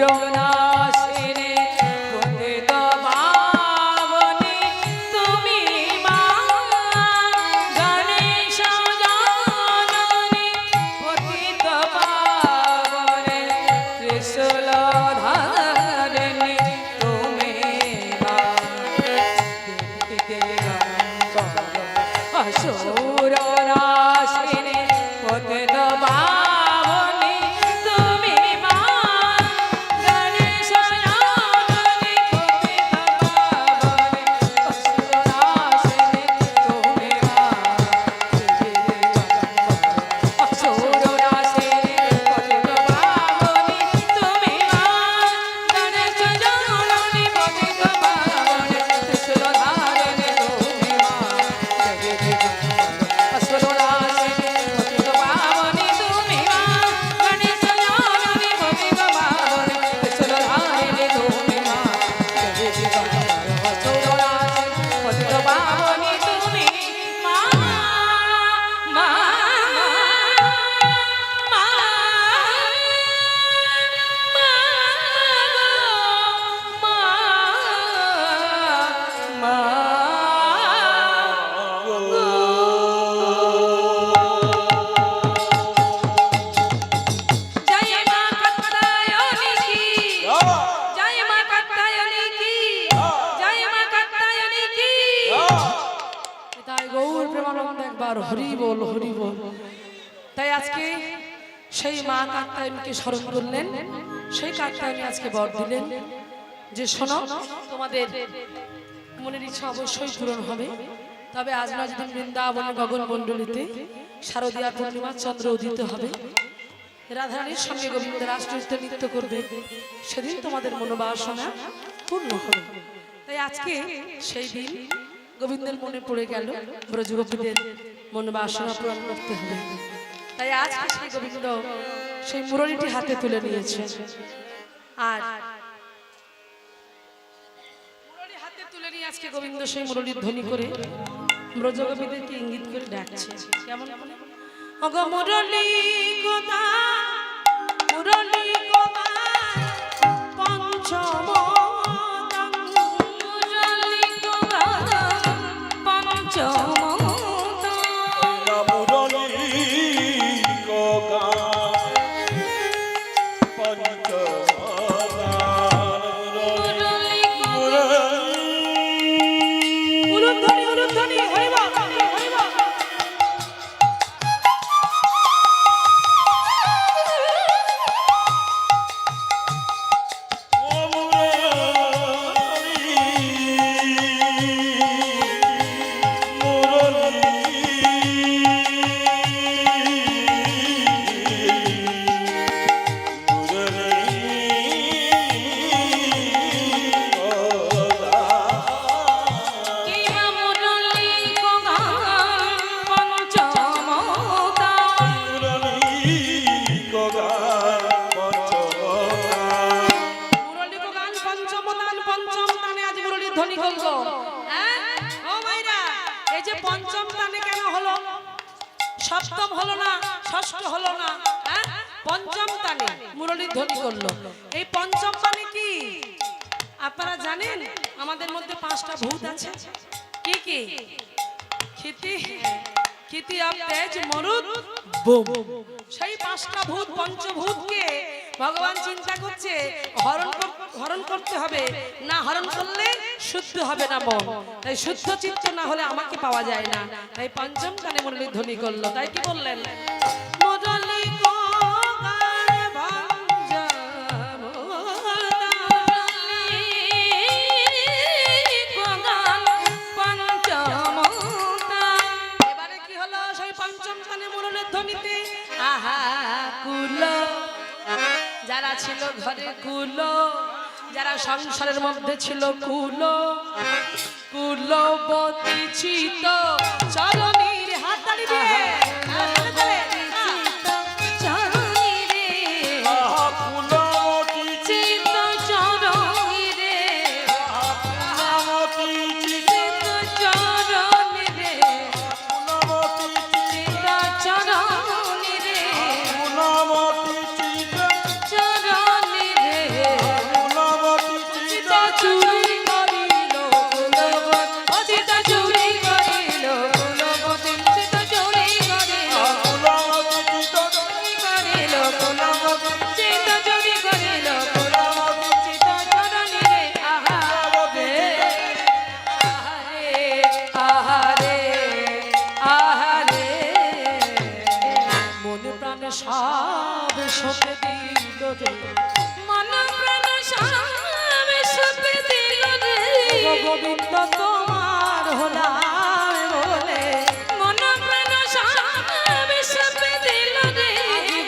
সুরনাশিনী পতিত পাবনী তুমি মা গণেশ জননী পতিত পাবনী ত্রিশূলধারিণী তুমি মা সুরনাশিনী পতিত পাবনী তুমি মা হরি বল হরি বল। তাই আজকে সেই মা কাত্যায়নীকে স্মরণ করলেন, সেই কাত্যায়নী আজকে বর দিলেন যে শোনো তোমাদের মনের ইচ্ছা অবশ্যই পূরণ হবে। তবে আজ না যেদিন বৃন্দাবন গগন মণ্ডলীতে শারদীয়া পূর্ণিমা চন্দ্র উদিত হবে, রাধারানীর সঙ্গে গোবিন্দ রাষ্ট্রনৃত্য নৃত্য করবে, সেদিন তোমাদের মনোবাসনা পূর্ণ হবে। তাই আজকে সেই দিন গোবিন্দের মনে পড়ে গেল ব্রজগোপীদের মনোবাসনা পূরণ করতে হবে। তাই আজ সেই গোবিন্দ সেই মুরলীটি হাতে তুলে নিয়েছে, আর মুরলী হাতে তুলে নিয়ে আজকে গোবিন্দ সেই মুরলীর ধ্বনি করে ব্রজগোপীদেরকে ইঙ্গিত করে ডাকছে। কেমন অগ মুরলী গোদা মুরলী গোদা পঞ্চম তানে মুরলীর ধ্বনি করলো। এই পঞ্চম মানে কি আপনারা জানেন? আমাদের মধ্যে 5টা ভূত আছে। কি কি? ক্ষিতি, ক্ষিতি, আপ, তেজ, মরুত, বোম। সেই 5টা ভূত, পঞ্চভূতকে ভগবান চিন্তা করছে হরণ করতে হবে, না হরণ করলে শুদ্ধ হবে না মন। তাই শুদ্ধ চিত্ত না হলে আমাকে পাওয়া যায় না। তাই পঞ্চম কানে মুরলীর ধ্বনি করলো। তাই কি বললেন? মুরলী যারা ছিল ঘরে কুলো, যারা সংসারের মধ্যে ছিল কুলো, কুলবতী চিত চরণীর হাততালি দিয়ে গোবিন্দ তোমার হলাম বলে, মন প্রাণ সব সপে দিল রে।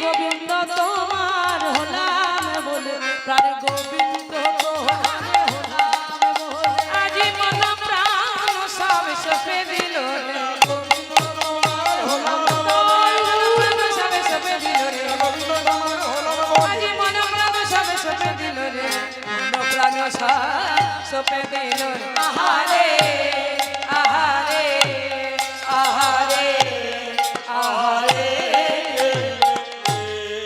গোবিন্দ তোমার হলাম বলে, প্রাণ গোবিন্দ তোমার হলাম বলে। আজ মন প্রাণ সব সপে দিল রে। গোবিন্দ তোমার হলাম বলে, সব সপে দিল রে। আজ মন প্রাণ সব সপে দিল রে। মন প্রাণ সপে দিল রে। আহারে আহারে আহারে আহারে।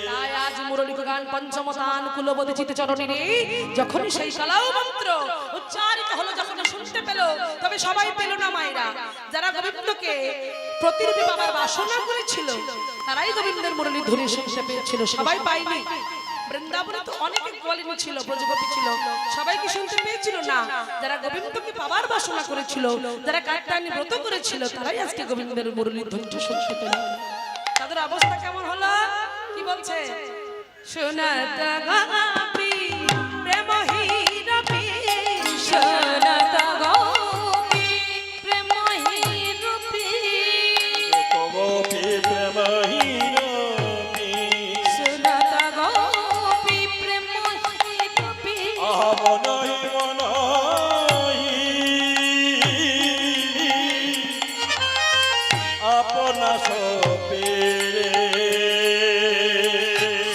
তাই আজ মুরলী গান পঞ্চম তান কুলবতী চিত চরণীরে যখনই সেই কালাও মন্ত্র উচ্চারিত হলো, যখন শুনতে পেল, তবে সবাই পেল না মায়েরা। যারা গোবিন্দকে প্রতিরূপে বাবার বাসনা করেছিল তারাই গোবিন্দের মুরলীর ধ্বনি শুনতে পেয়েছিল, সবাই পায়নি। বৃন্দাবনে তো অনেক গোয়ালিনী ছিল, ব্রজগোপী ছিল, সবাই কি শুনতে পেয়েছিল না? যারা গোবিন্দকে পাবার বাসনা করেছিল, যারা কাত্যায়নী ব্রত করেছিল, তারাই আজকে গোবিন্দের মুরলীর ধ্বনিটা শুনতে পেল। তাদের অবস্থা কেমন হলো? কি বলছে? শোনাত গোপী প্রেমহীরূপী, শোনাত গোপী প্রেমহীরূপী, গোপী প্রেমহীরূপী, শোনাত গোপী প্রেমহীরূপী। মনহি মনহি আপনা সপে,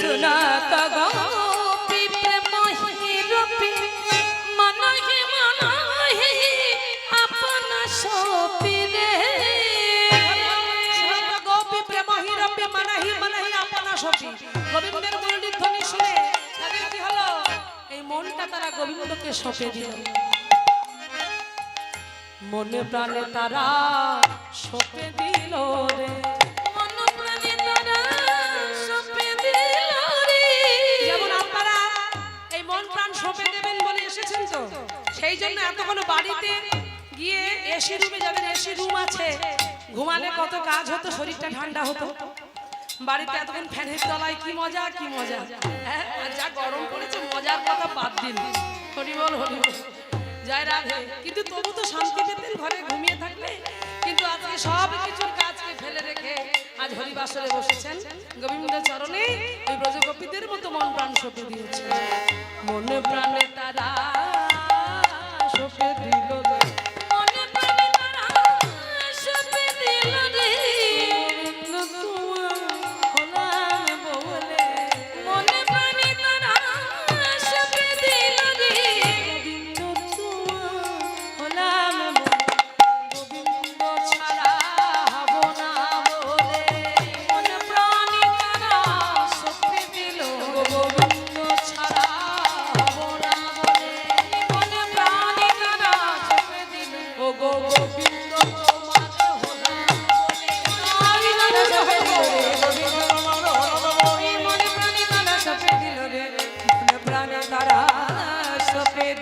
শোনাত গোপী প্রেমহীরূপী, মনহি মনহি আপনা সপে রে। শোনাত গোপী প্রেমহীরূপী, মনহি মনহি আপনা সপে। গোবিন্দের মুরলীর ধ্বনি শুনে তাদের কি হলো? এই মনটা তারা গোবিন্দকে সঁপে দিল। মনে প্রাণে তারা সঁপে দিল রে। মন প্রাণে তারা সঁপে দিল রে। যেমন আপনারা এই মন প্রাণ সঁপে দেবেন বলে এসেছেন, তো সেই জন্য এতক্ষণ বাড়িতে গিয়ে এসি রুমে, যাদের এসি রুম আছে, ঘুমালে কত কাজ হতো, শরীরটা ঠান্ডা হতো। বাড়িতে এতক্ষণ ফ্যানের তলায় কি মজা, কি মজা। হ্যাঁ, যা গরম পড়েছে, মজার কথা বাদ দিন। হরিবল হরিবল, জয় রাধে। কিন্তু তবু তো শান্তি পেতেন ঘরে ঘুমিয়ে থাকলে। কিন্তু আজকে সব কিছুর কাজকে ফেলে রেখে আজ হরিবাসরে বসেছেন। গোবিন্দ চরণে ওই ব্রজগোপীদের মতো মন প্রাণ সঁপে দিয়েছে। মনে প্রাণে তারা সঁপে দিল রে। মনে প্রাণে তারা সঁপে দিল রে।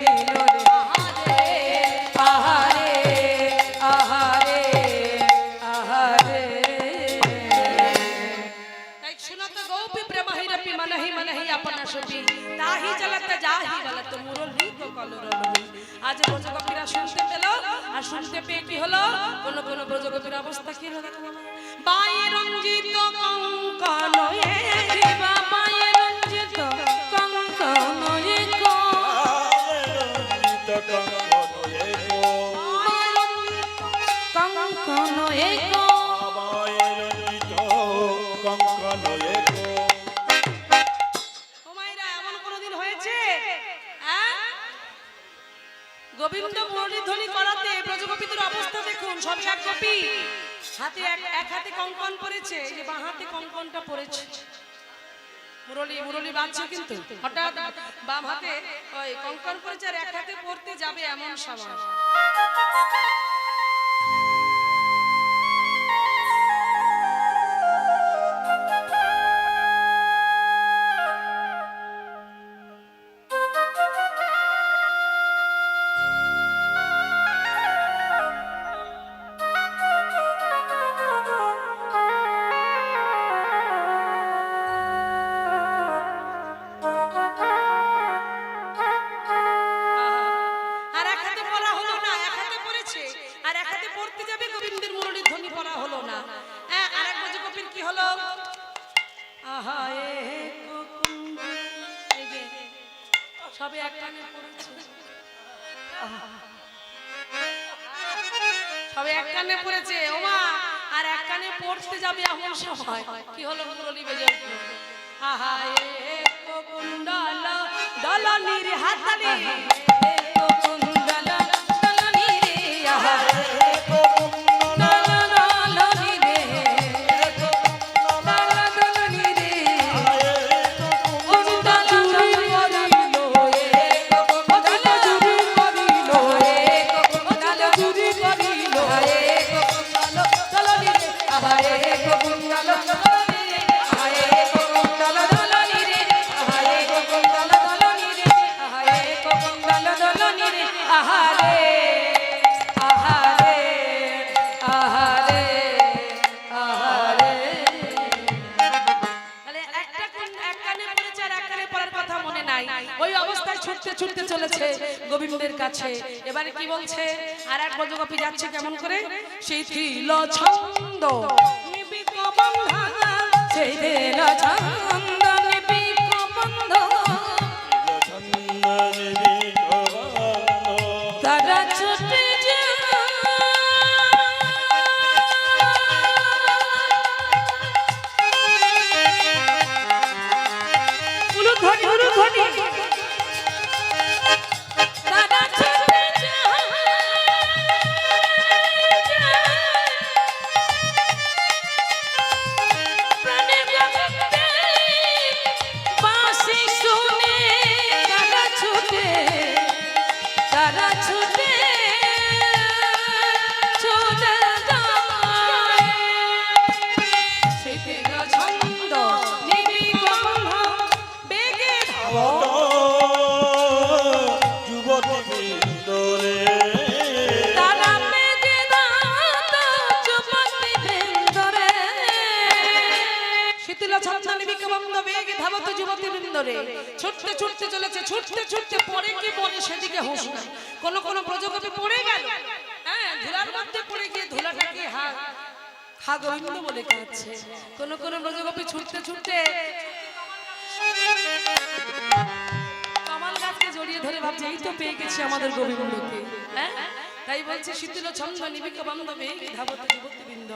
দিল রে আহারে আহারে আহারে তাই শুনত গোপী প্রেমহিরপি মনহি মনহি আপনা সপি তাহি চলতে যাহি গলত মুরলি তো কলরলি আজ ব্রজগোপীরা শুনতে পেল আর শুনতে পেয়ে কি হলো কোন কোন ব্রজগোপীর অবস্থা কি হলো বায়ে রঞ্জিত কঙ্কন এ দিবা বায়ে রঞ্জিত কঙ্কন এ গো কঙ্কন এ গো বায়ে রঞ্জিত কঙ্কন এ গো ও মাইরা এমন কোনদিন হয়েছে হ্যাঁ গোবিন্দ মুরলীধ্বনি করাতে ব্রজগোপীদের অবস্থা দেখুন সব এক গোপী হাতে এক হাতে কঙ্কন পড়েছে এই যে বাঁ হাতে কঙ্কনটা পড়েছে মুরলী বাজছে কিন্তু হঠাৎ বাম হাতে ওই কঙ্কন পড়েছে আর এক হাতে পড়তে যাবে এমন সময় সবে এক কানে পড়েছে সবে এক কানে পড়েছে ওমা আর এক কানে পড়তে যাবে এমন সময় কি হলো মুরলী বেজে উঠলো আহা এ কুণ্ডল দলনির হাততালি কুণ্ডল দলনি রে আহা ছুটতে চলেছে গোবিন্দের কাছে এবারে কি বলছে আর এক ব্রজগোপী যাচ্ছে কেমন করে শিথিল ছন্দ নিবিক বন্ধন শিথিল ছন্দ নিবিক বন্ধন তারা ছুটে ছুটতে ছুটতে চলেছে ছুটতে ছুটতে পরে কি বলে সেদিকে হুঁশ নাই কোন কোন ব্রজগোপী পড়ে গেল হ্যাঁ ধুলার মধ্যে পড়ে গিয়ে ধুলাটাকে হা গোবিন্দ বলে কাঁদছে কোন কোন ব্রজগোপী ছুটতে ছুটতে কমল গাছকে জড়িয়ে ধরে ভাবছে এই তো পেয়ে গেছি আমাদের গোবিন্দকে হ্যাঁ তাই বলছে শীতল ছন্দ নিবিক বান্ধবে ধাবত যুবতীবৃন্দ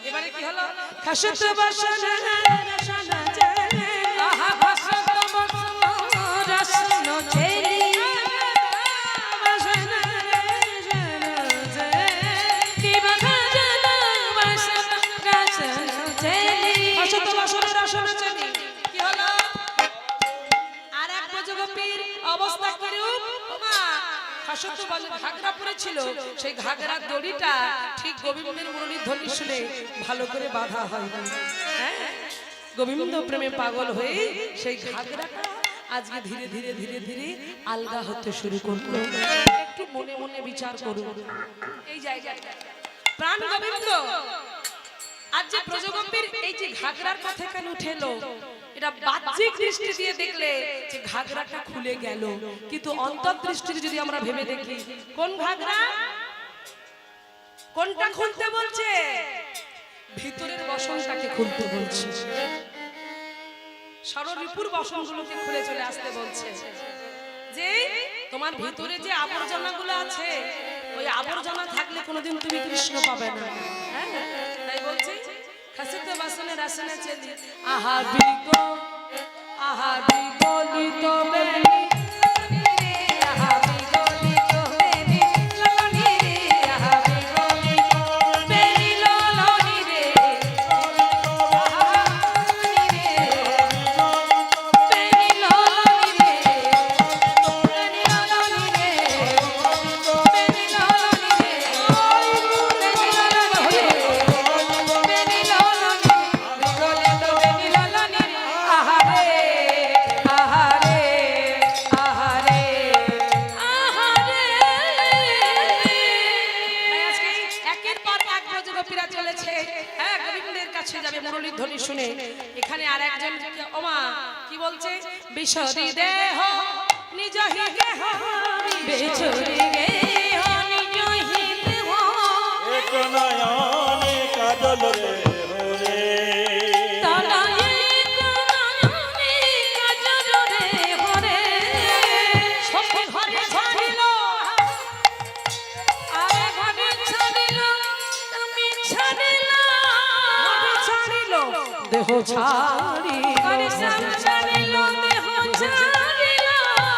এবারে কি হলো খাসত বাসনা রসনা জলে আহা ভাসত বাসনা রসনা জলে বাসনা রসনা জলে কি বাসনা বাসনা রসনা জলে খাসত বাসনা রসনা জলে কি হলো আরেক ব্রজগোপীর অবস্থা কিরূপ মা খাসত ঘাগরা পরেছিল সেই ঘাগরার দড়িটা ঠিক গোবিন্দের মুরলীর ধ্বনি শুনে ভালো করে বাঁধা হয়নি হ্যাঁ গোবিন্দ প্রেমে পাগল হয়ে সেই ঘাগরাটা আজকে ধীরে ধীরে ধীরে ধীরে আলগা হতে শুরু করলো। একটু মনে মনে বিচার করুন এই জায়গায় প্রাণ গোবিন্দ আজ যে ব্রজগোপীর এই যে ঘাগরার কথা কেন উঠেলো, এটা বাহ্যিক দৃষ্টি দিয়ে দেখলে যে ঘাগরাটা খুলে গেল, কিন্তু অন্তর্দৃষ্টিতে যদি আমরা ভেবে দেখি কোন ঘাগরা, কোনটা খুলতে বলছে? ভিতরের বসনটাকে খুলতে বলছে, সররিপুর বসনগুলোকে খুলে চলে আসতে বলছে। যে তোমার ভিতরে যে আবর্জনাগুলো আছে, ওই আবর্জনা থাকলে কোনোদিন তুমি কৃষ্ণ পাবে না। হ্যাঁ, তাই বলছে খাসিতে বাসনে রাসনে চলি আহা বিগো আহা বিগলিত বেনি আহা বিগলিত বেনি ললনি রে আহা বিগলিত বেনি ললনি রে আহা ললনি রে বেনি ললনি রে বেনি ললনি রে বেনি ললনি রে বেনি ললনি রে শুনে এখানে আর একজন ওমা কি বলছে, বিশরি দেহ নিজ হি দেহ বিশরি দেহ নিজ হি দেহ এক নয়নে কাজল রে হরে তারা এক নয়নে কাজল রে হরে সখী ঘরে ছাড়িল আরে ঘরে ছাড়িল তুমি ছাড়িল দেহ ছাড়িল দেহ ছাড়িল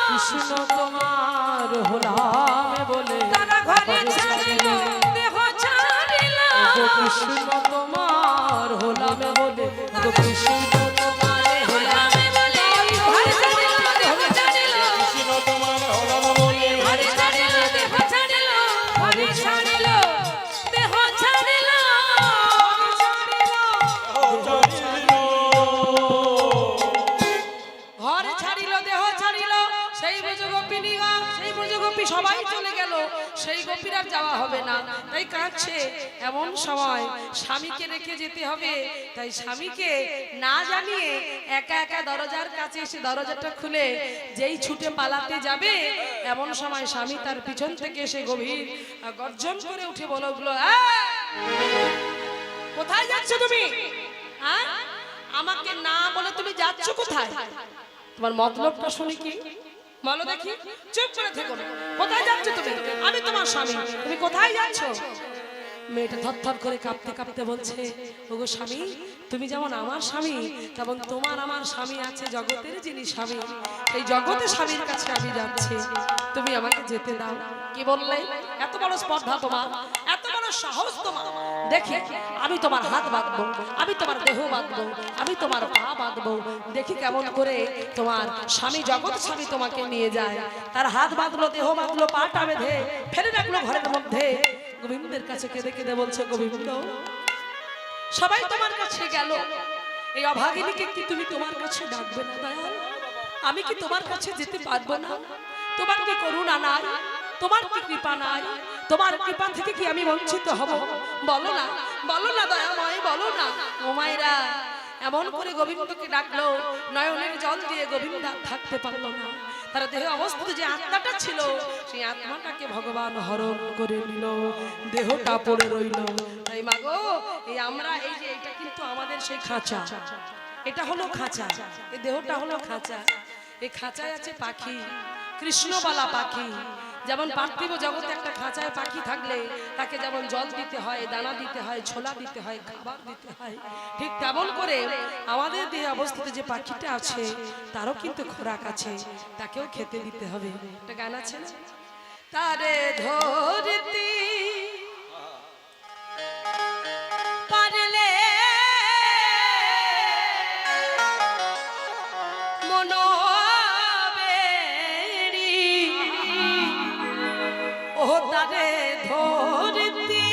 কৃষ্ণ তোমার হলাম বলে তারা ঘরে ছাড়িল দেহ ছাড়িল কৃষ্ণ তোমার হলাম বলে কৃষ্ণ তোমার হলাম বলে ঘরে ছাড়িল দেহ ছাড়িল কৃষ্ণ তোমার হলাম বলে ঘরে ছাড়িল দেহ ছাড়িল ঘরে ছাড়িল দেহ ছাড়িল ঘর ছাড়িল দেহ ছাড়িল সেই ব্রজগোপিনীগা সেই ব্রজগোপী সবাই চলে গেল, সেই গোপীর আর যাওয়া হবে না, তাই কাঁদছে। এমন সময় স্বামীকে রেখে যেতে হবে, তাই স্বামীকে না জানিয়ে একা একা দরজার কাছে এসে দরজাটা খুলে যেই ছুটে পালাতে যাবে, এমন সময় স্বামী তার পিছন থেকে এসে গভীর গর্জন করে উঠে বলে উঠলো, কোথায় যাচ্ছ তুমি? হ্যাঁ, আমাকে না বলে তুমি যাচ্ছ কোথায়? তোমার মতলবটা শুনি কি বলো দেখি। চুপ করে থেকো না, কোথায় যাচ্ছ তুমি? আমি তোমার স্বামী, তুমি কোথায় যাচ্ছ? মেয়েটা থরথর করে কাঁপতে কাঁপতে বলছে, ওগো স্বামী, তুমি যেমন আমার স্বামী তেমন তোমার আমার স্বামী আছে জগতের যিনি স্বামী, এই জগতে স্বামীর কাছে আমি যাচ্ছি, তুমি আমাকে যেতে দাও। কি বললে? এত বড় স্পর্ধা তোমার, এত বড় সাহস তোমার, দেখি আমি তোমার হাত বাঁধবো, আমি তোমার দেহ বাঁধবো, আমি তোমার পা বাঁধবো, দেখি কেমন করে তোমার স্বামী জগৎ স্বামী তোমাকে নিয়ে যায়। তার হাত বাঁধলো, দেহ বাঁধলো, পাটা বেঁধে ফেলে রাখলো ঘরের মধ্যে। গোবিন্দের কাছে কেঁদে কেঁদে বলছে, গোবিন্দ সবাই তোমার কাছে গেল, এই অভাগিনীকে কি তুমি তোমার কাছে ডাকবে না দয়াল? আমি কি তোমার কাছে যেতে পারবো না? তোমার কি করুণা নাই? তোমার কি কৃপা নাই? তোমার কৃপা থেকে কি আমি বঞ্চিত হব? বলো না, বলো না দয়াময়, বলো না। ও মায়েরা এমন করে গোবিন্দকে ডাকলো, নয়নের জল দিয়ে গোবিন্দ থাকতে পারলো না। তার দেহ অবস্থিত যে আত্মাটা ছিল, সেই আত্মাটাকে ভগবান হরণ করে নিল, দেহটা পড়ে রইল। তাই মাগো, এই আমরা এই যে এটা কিন্তু আমাদের সেই খাঁচা, এটা হলো খাঁচা, এই দেহটা হলো খাঁচা। এই খাঁচায় আছে পাখি, কৃষ্ণবালা পাখি। যেমন পার্থিব জগতে একটা খাঁচায় পাখি থাকলে তাকে যেমন জল দিতে হয়, দানা দিতে হয়, ছোলা দিতে হয়, খাবার দিতে হয়, ঠিক তেমন করে আমাদের দেহে অবস্থিত যে পাখিটা আছে তারও কিন্তু খোরাক আছে, তাকেও খেতে দিতে হবে। একটা গান আছে না, তারে ধরতি পারলে ও তারে ধরতি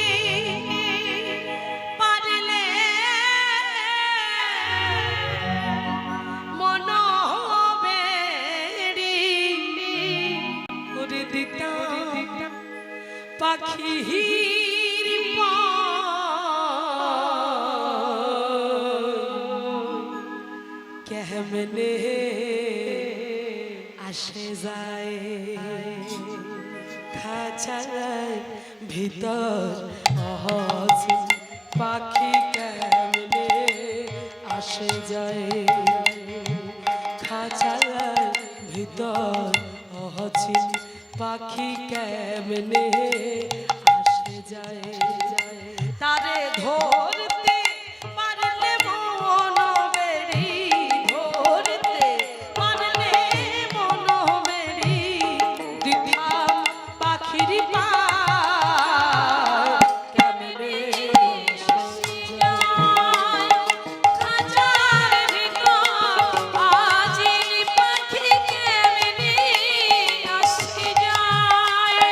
পারলে মন হবে পাখির কেমনে আসে যায় খাঁচার ভিতর অহসিন পাখি কেমনে আসে যায় খাঁচার ভিতর অহসিন পাখি কেমনে আসে যায় তারে ধরতে পারলে মন বেরি ধরতে পারলে মন বেরি দিতাম পাখির পা কেমনে আসে যায় খাঁচার ভিতর আজিল পাখি কেমনে আসে যায়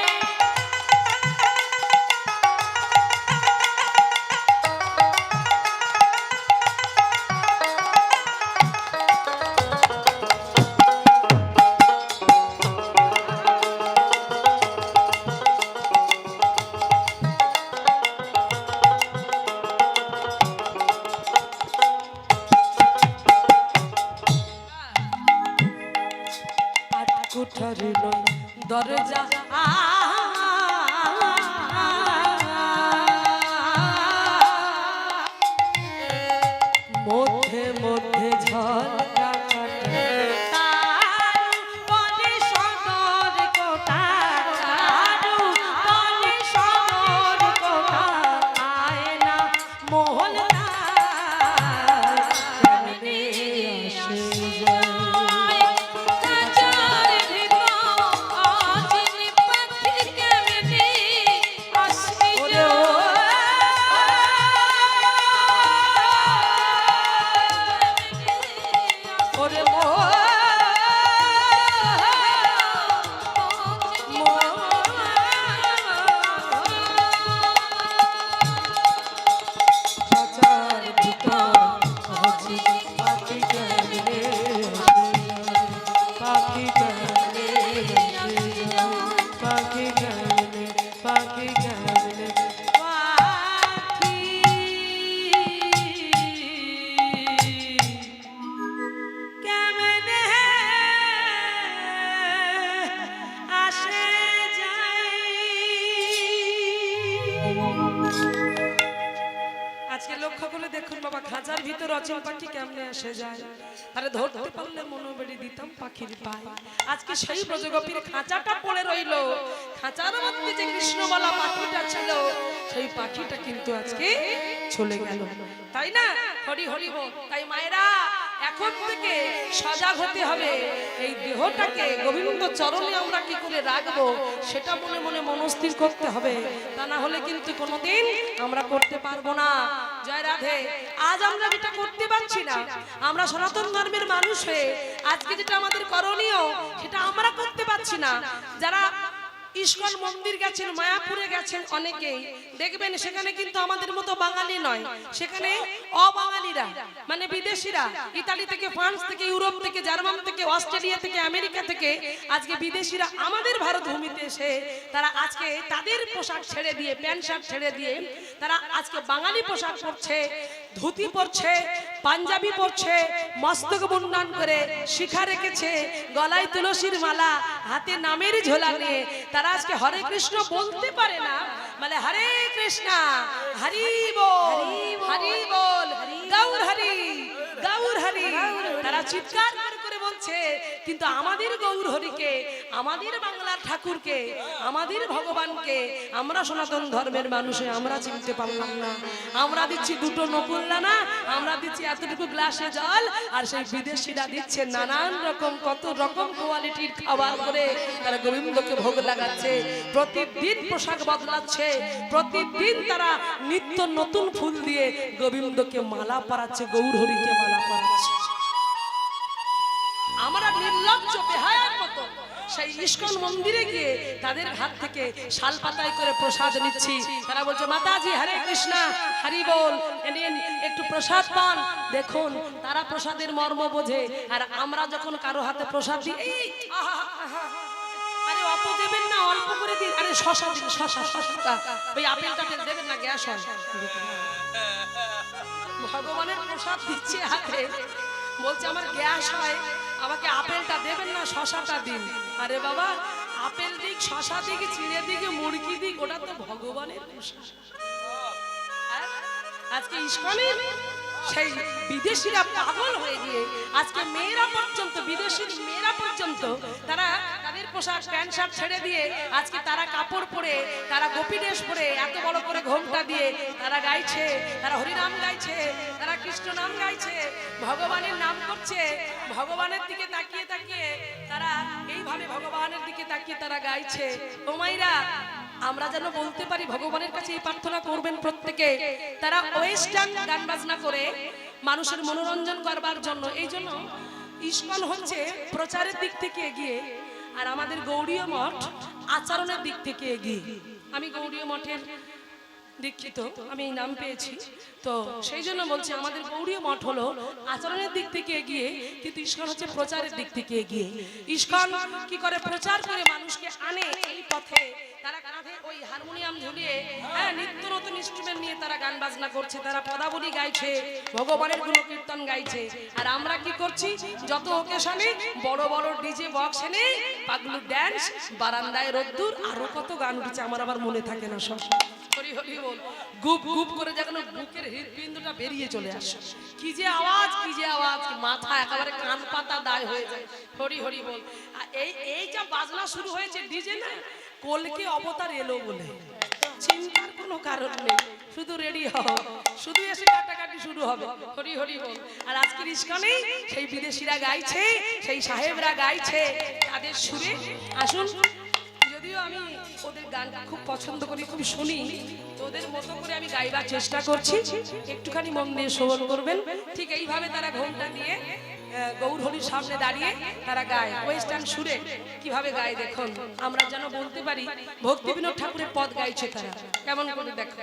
কুঠার নয় দরজা মধ্যে মধ্যে ঝলকা কাটে তার বলে সদর কোটা তারু বলে সদর কোটা আয়না মোহনদা কেমনে আসে যায় খাঁচার ভিতর আজিল পাখি কেমনে আসে ওরে খাঁচার ভিতর আজিল পাখি কেমনে পাখি কেমনে পাখি কেমনে পাখি কেমনে কেমনে আসে যায় আজকে লক্ষ্য করে দেখুন বাবা খাঁচার ভিতর অচল পাখি কেমনে আসে যায় আরে ধরতে পারলে মনোবেড়ি দিতাম পাখির পায় আজকে সেই ব্রজগোপীর খাঁচাটা পড়ে রইলো খাঁচার মধ্যে যে কৃষ্ণবালা পাখিটা ছিল সেই পাখিটা কিন্তু আজকে চলে গেল তাই না হরি হরি বল তাই মায়েরা এখন থেকে সজাগ হতে হবে এই দেহটাকে গোবিন্দ চরণে আমরা কি করে রাখবো সেটা মনে মনে মনস্থির করতে হবে তা না হলে কিন্তু কোনোদিন আমরা করতে পারবো না জয় রাধে আজ আমরা যেটা করতে পারছি না আমরা সনাতন ধর্মের মানুষ হয়ে আজকে যেটা আমাদের করণীয় সেটা আমরা করতে পারছি না যারা ইস্কন মন্দির গেছেন মায়াপুরে গেছেন অনেকেই দেখবেন সেখানে কিন্তু আমাদের মতো বাঙালি নয় সেখানে অবাঙালিরা মানে বিদেশিরা ইতালি থেকে ফ্রান্স থেকে ইউরোপ থেকে জার্মান থেকে অস্ট্রেলিয়া থেকে আমেরিকা থেকে আজকে বিদেশিরা আমাদের ভারত ভূমিতে এসে তারা আজকে তাদের পোশাক ছেড়ে দিয়ে প্যান্ট শার্ট ছেড়ে দিয়ে তারা আজকে বাঙালি পোশাক পরছে ধুতি পরছে পাঞ্জাবি পরছে মস্তক মুন্ডন করে শিখা রেখেছে গলায় তুলসীর মালা হাতে নামের ঝোলা নিয়ে তারা আজকে হরে কৃষ্ণ বলতে পারে না মানে হরে কৃষ্ণ হরি বল হরি বল গৌর হরি গৌর হরি তারা চিৎকার করে বলছে কিন্তু আমাদের গৌর হরিকে আমাদের বাংলার ঠাকুরকে আমাদের ভগবানকে আমরা সনাতন ধর্মের মানুষে আমরা চিনতে পারলাম না আমরা দিচ্ছি দুটো নকুলদানা আমরা দিচ্ছি এতটুকু গ্লাসে জল আর সেই বিদেশিরা দিচ্ছে নানান রকম কত রকম কোয়ালিটির খাবার করে তারা গোবিন্দকে ভোগ লাগাচ্ছে প্রতিদিন পোশাক বদলাচ্ছে প্রতিদিন তারা নিত্য নতুন ফুল দিয়ে গোবিন্দকে মালা পরাচ্ছে গৌর হরিকে মালা পরাচ্ছে আমরা নির্লজ্জ বেহায়ার মতো সেই ইস্কন মন্দিরে গিয়ে তাদের হাত থেকে শাল পাতায় করে প্রসাদ নিচ্ছি তারা বলছে মাতাজি হরে কৃষ্ণ হরি বল একটু প্রসাদ পান দেখুন তারা প্রসাদের মর্ম বোঝে আর আমরা যখন কারো হাতে প্রসাদ দিই আরে অত দেবেন না, অল্প করে দিন। আরে শশা দিন, শশাটা ওই আপেল টাপেল দেবেন না, গ্যাস হয়। ভগবানের প্রসাদ দিচ্ছে হাতে, বলছে আমার গ্যাস হয়, আমাকে আপেলটা দেবেন না, শশাটা দিন। আরে বাবা, আপেল দিক, শশা দিক, চিড়ে দিক, মুরগি দিক, ওটা তো ভগবানের প্রসাদ। আজকে ইস্কনের সেই বিদেশিরা পাগল হয়ে গিয়ে আজকে মেয়েরা পর্যন্ত, বিদেশির মেয়েরা পর্যন্ত তারা তাদের পোশাক প্যান্ট শার্ট ছেড়ে দিয়ে আজকে তারা কাপড় পরে, তারা গোপী ড্রেস পরে, এত বড় করে ঘোমটা দিয়ে তারা গাইছে, তারা হরিনাম গাইছে, তারা কৃষ্ণ নাম গাইছে, ভগবানের নাম করছে, ভগবানের দিকে তাকিয়ে তাকিয়ে তারা এইভাবে ভগবানের দিকে তাকিয়ে তারা গাইছে। ও মাইরা, আমরা যেন বলতে পারি, ভগবানের কাছে এই প্রার্থনা করবেন প্রত্যেকে, তারা ওয়েস্টার্ন গান বাজনা করে মানুষের মনোরঞ্জন করবার জন্য। এই জন্য ইস্কন হচ্ছে প্রচারের দিক থেকে এগিয়ে, আর আমাদের গৌড়ীয় মঠ আচরণের দিক থেকে এগিয়ে। আমি গৌড়ীয় মঠের দীক্ষিত, আমি এই নাম পেয়েছি, তো সেই জন্য বলছি আমাদের গৌড়ীয় মঠ হলো আচরণের দিক থেকে এগিয়ে, কিন্তু ইস্কন হচ্ছে প্রচারের দিক থেকে এগিয়ে। ইস্কন কি করে? প্রচার করে মানুষকে আনে এই পথে। তারা কাঁধে ওই হারমোনিয়াম ঝুলিয়ে, হ্যাঁ, নিত্য নতুন ইনস্ট্রুমেন্ট নিয়ে তারা গান বাজনা করছে, তারা পদাবলী গাইছে, ভগবানের গুণ কীর্তন গাইছে। আর আমরা কি করছি? যত ওকেশনে বড় বড় ডিজে বক্স এনে পাগলু ড্যান্স, বারান্দায় রোদ্দুর, আরো কত গান উঠেছে আমার আবার মনে থাকে না সব। হরি হরি বল, গুপ গুপ করে যখন বুকের হৃদপিণ্ডটা বেরিয়ে চলে আসে, কি যে আওয়াজ, কি যে আওয়াজ, মাথা একেবারে কান পাতা দায় হয়ে যায়। হরি হরি বল। আর এই যা বাজনা শুরু হয়েছে ডিজে না, কলকে অবতার এলো বলে চিন্তার কোনো কারণ নেই, শুধু রেডি হও, শুধু এসে কাটাকাটি শুরু হবে। হরি হরি বল। আর আজকের ইস্কনে সেই বিদেশিরা গাইছে, সেই সাহেবরা গাইছে তাদের সুরে। আসুন, যদিও আমি ওদের গানটা খুব পছন্দ করি, খুব শুনি, তো ওদের মতো করে আমি গাইবার চেষ্টা করছি, একটুখানি মন দিয়ে শ্রবণ করবেন। ঠিক এইভাবে তারা ঘোমটা দিয়ে গৌর হরির সামনে দাঁড়িয়ে তারা গায় ওয়েস্টার্ন সুরে। কিভাবে গায় দেখুন, আমরা যেন বলতে পারি ভক্তি বিনোদ ঠাকুরের পদ গাইছে তারা। কেমন করে দেখো,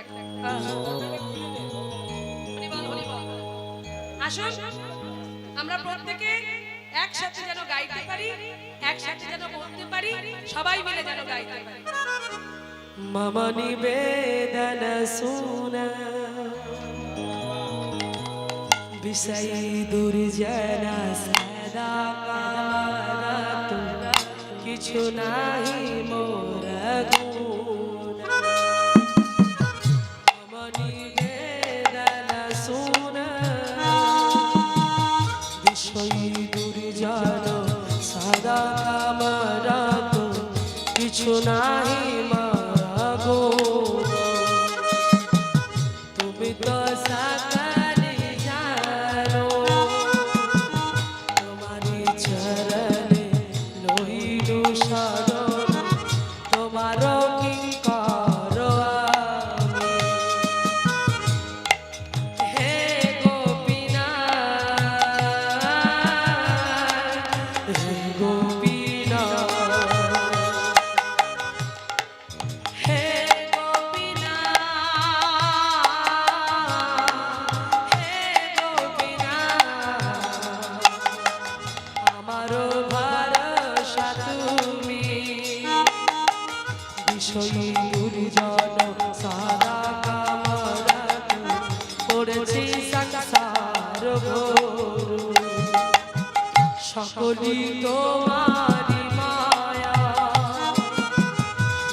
আসুন আমরা প্রত্যেকে একসাথে যেন গাইতে পারি, একসাথে যেন বলতে পারি, সবাই মিলে যেন গাইতে পারি। মম নিবেদন সুনা বিষয় দুর্জন সদা কামনাত, কিছু নাহি মোর গুণ। মম নিবেদন সুনা বিষয় দুর্জন সদা কামনাত, কিছু নাহি মোর গুণ। তুমি তো সকলি তোমারি মায়া,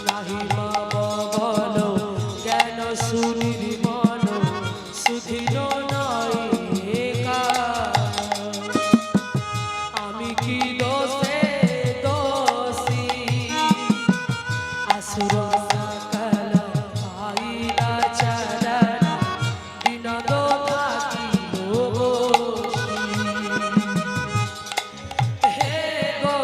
নাহি বাবা বলো জ্ঞান সুনির্মল, সুধীর নয় একা। আমি কি দোষে দোষী, আসুর সকল পাইলা চরণ, বিনোদ থাকিল বসি। হে গো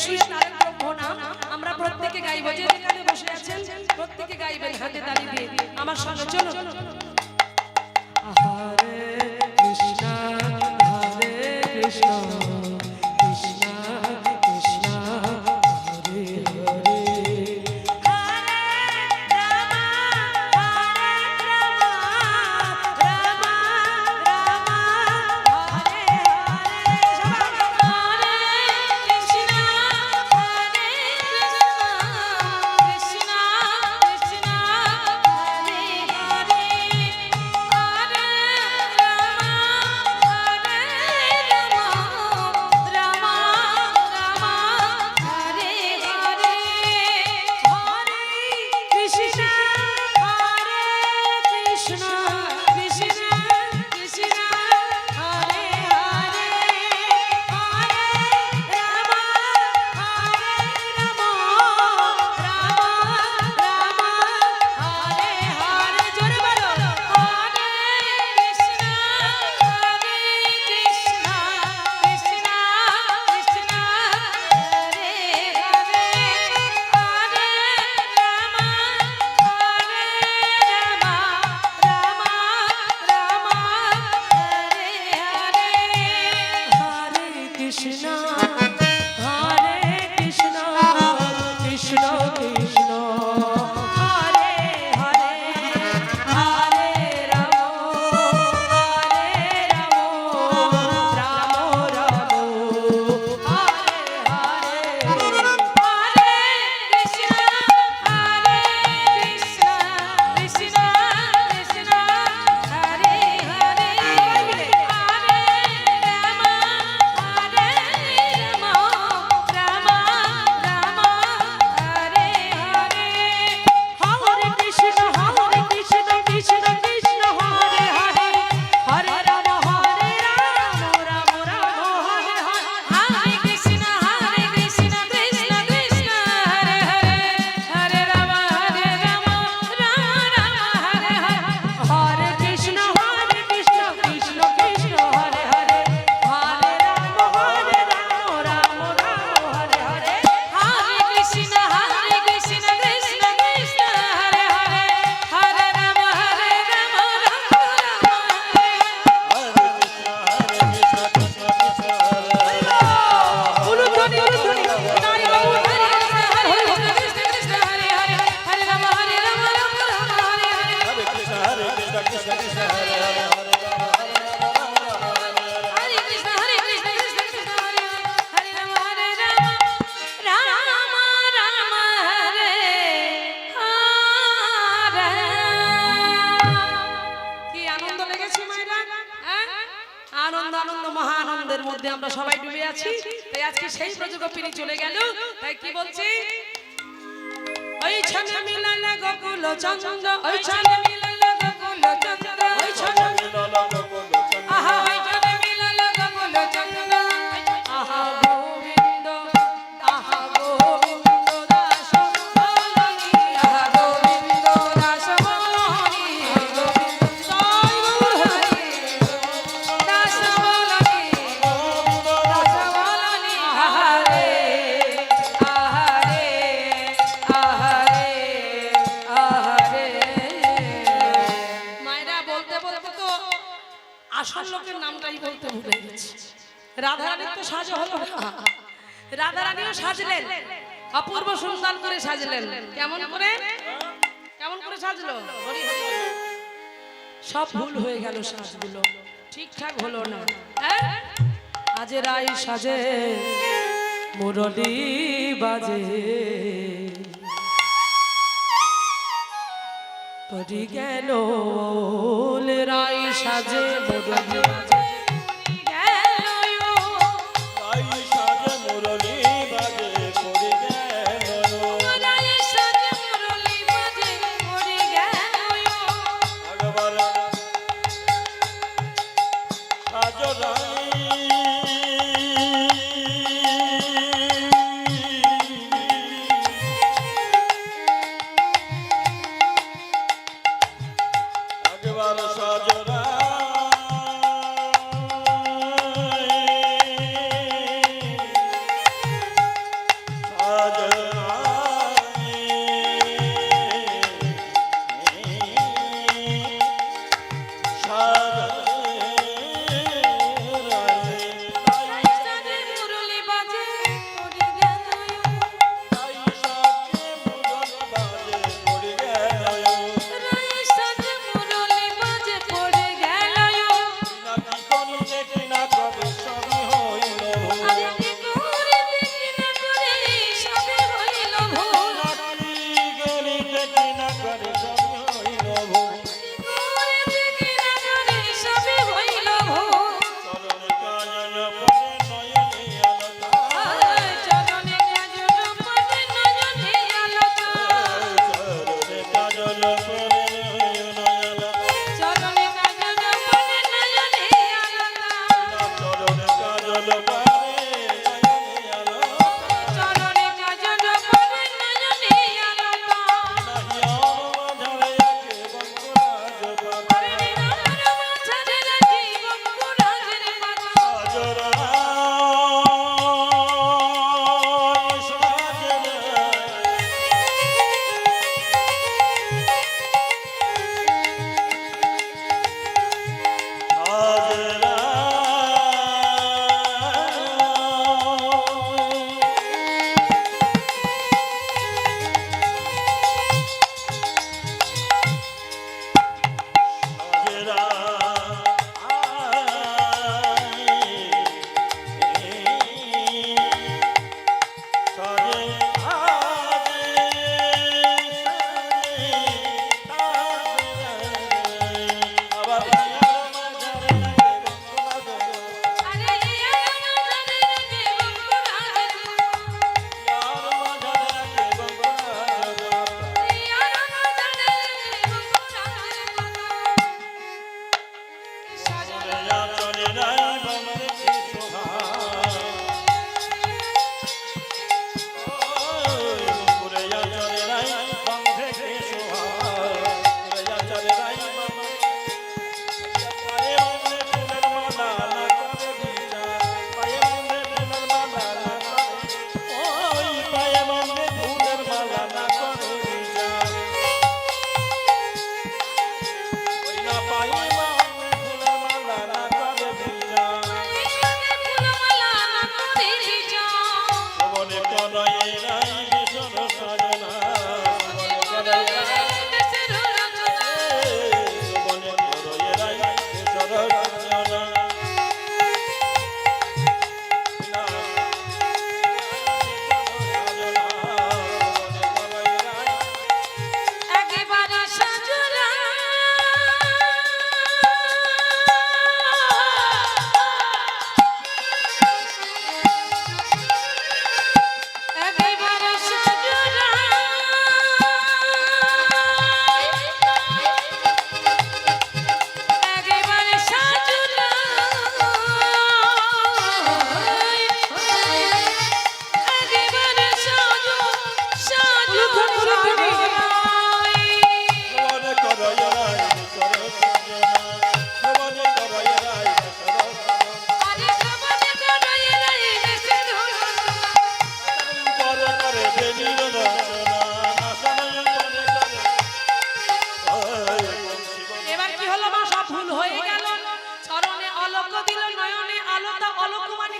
শুয়ে তার ব্রহ্ম নাম আমরা প্রত্যেকে গাইব। যে যেখানে বসে আছেন প্রত্যেকে গাইবেন হাতে তালি দিয়ে আমার সঙ্গে চলুন। হরে কৃষ্ণ হরে কৃষ্ণ কৃষ্ণ কৃষ্ণ হরে হরে আমরা সবাই ডুবে আছি। তাই আজকে সেই ব্রজগোপিনী চলে গেল। তাই কি বলছি, ওই ছানে মিলালে গোকুল চন্দ্র, ওই ছানে মিলালে গোকুল চন্দ্র, ওই ছানে মিলালে গোকুল চন্দ্র, আহা ওই ছানে মিলালে গোকুল চন্দ্র, আহা গোবিন্দ, আহা গোবিন্দ দাস বলনি, আহা গোবিন্দ দাস বলনি, গোবিন্দ হরি দাস বলনি, দাস বলনি, আহারে আহারে আহারে আহারে। মায়েরা বলতে বলতে তো আসল লোকের নামটাই বলতে ভুলে গেছি। রাধারানীর তো সাজ হলো না, রাধারানীও সাজলেন, অপূর্ব সুন্দর করে সাজলেন। কেমন করে কেমন করে সাজলো? হরি হরি। সব ভুল হয়ে গেল, সাজগুলো ঠিকঠাক হলো না। আজ রাই সাজে মুরলি বাজে, পরি গেল রাই সাজে মুরলি বাজে, রাই সাজে মুরলি বাজে পড়ে গেল, রাই সাজে মুরলি বাজে পরি গেল, একবার সাজো রাই একবার সাজো রাই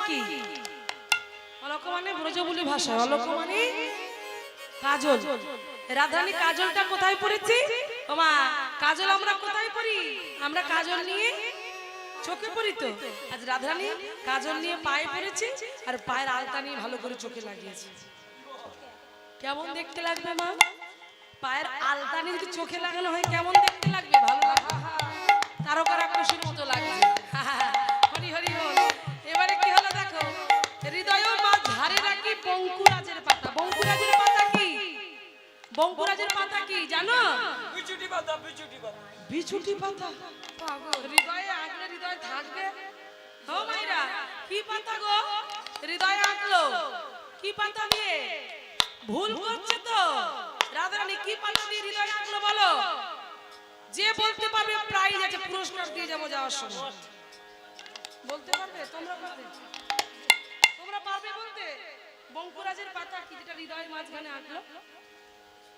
কি? অলক মানে ব্রজবুলি ভাষায় অলক মানে কাজল। রাধারানী কাজলটা কোথায় পড়েছি? ওমা কাজল আমরা কোথায় পরি? আমরা কাজল নিয়ে চোখে পরি তো। আজ রাধারানী কাজল নিয়ে পায়ে পড়েছে আর পায়ের আলতা নিয়ে ভালো করে চোখে লাগিয়েছে। কেমন দেখতে লাগবে মা? পায়ের আলতা নিয়ে যদি চোখে লাগানো হয় কেমন দেখতে লাগবে? ভালো লাগবে, তারকারা খুশির মতো লাগবে। হরি হরি বল। এবারে কি হলো দেখো, হৃদয় মা ঝাড়ে রাখি বঙ্কুরাজের পাতা। বঙ্কুরাজের পাতা কি? বঙ্কুরাজের পাতা কি জানো? বিচুটি পাতা, বিচুটি পাতা। বিছুটি পাতা। হৃদয়ে আঁকলে হৃদয় থাকবে। ও মাইরা কি পাতা গো? হৃদয়ে আঁকলো কি পাতা দিয়ে? ভুল করছে তো। রাধারানী কি পাতা দিয়ে হৃদয়ে আঁকলো বলো? যে বলতে পারবে প্রাইজ আছে, পুরস্কার দিয়ে যাবো যাওয়ার সময়। বলতে পারবে? তোমরা পারবে? তোমরা পারবে বলতে? বঙ্কুরাজের পাতা কি যেটা হৃদয়ের মাঝখানে আঁকলো?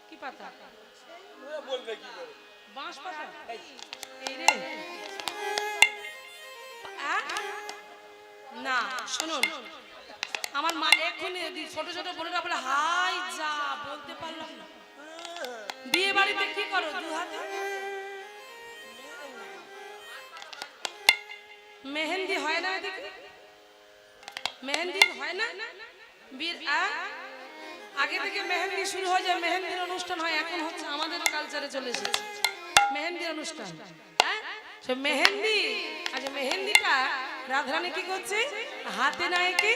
কি পাতা? ওরা বলবে কি করে? বাঁশ পাতা। এই রে না শুনুন, আমার মা এক্ষুনি ছোট ছোট বোনেরা বলে হাই যা বলতে পারলাম না। বিয়ে বাড়িতে কি করো? দু হাতে মেহেন্দি হয় না? এদিকে মেহেন্দি হয় না? আগে থেকে মেহেন্দি শুরু হয়ে যায়, মেহেন্দির অনুষ্ঠান হয়। এখন হচ্ছে আমাদের কালচারে চলে এসেছে মেহেন্দির অনুষ্ঠান। হ্যাঁ সে মেহেন্দি। আচ্ছা মেহেন্দিটা রাধারানী কি করছে? হাতে নাই কি?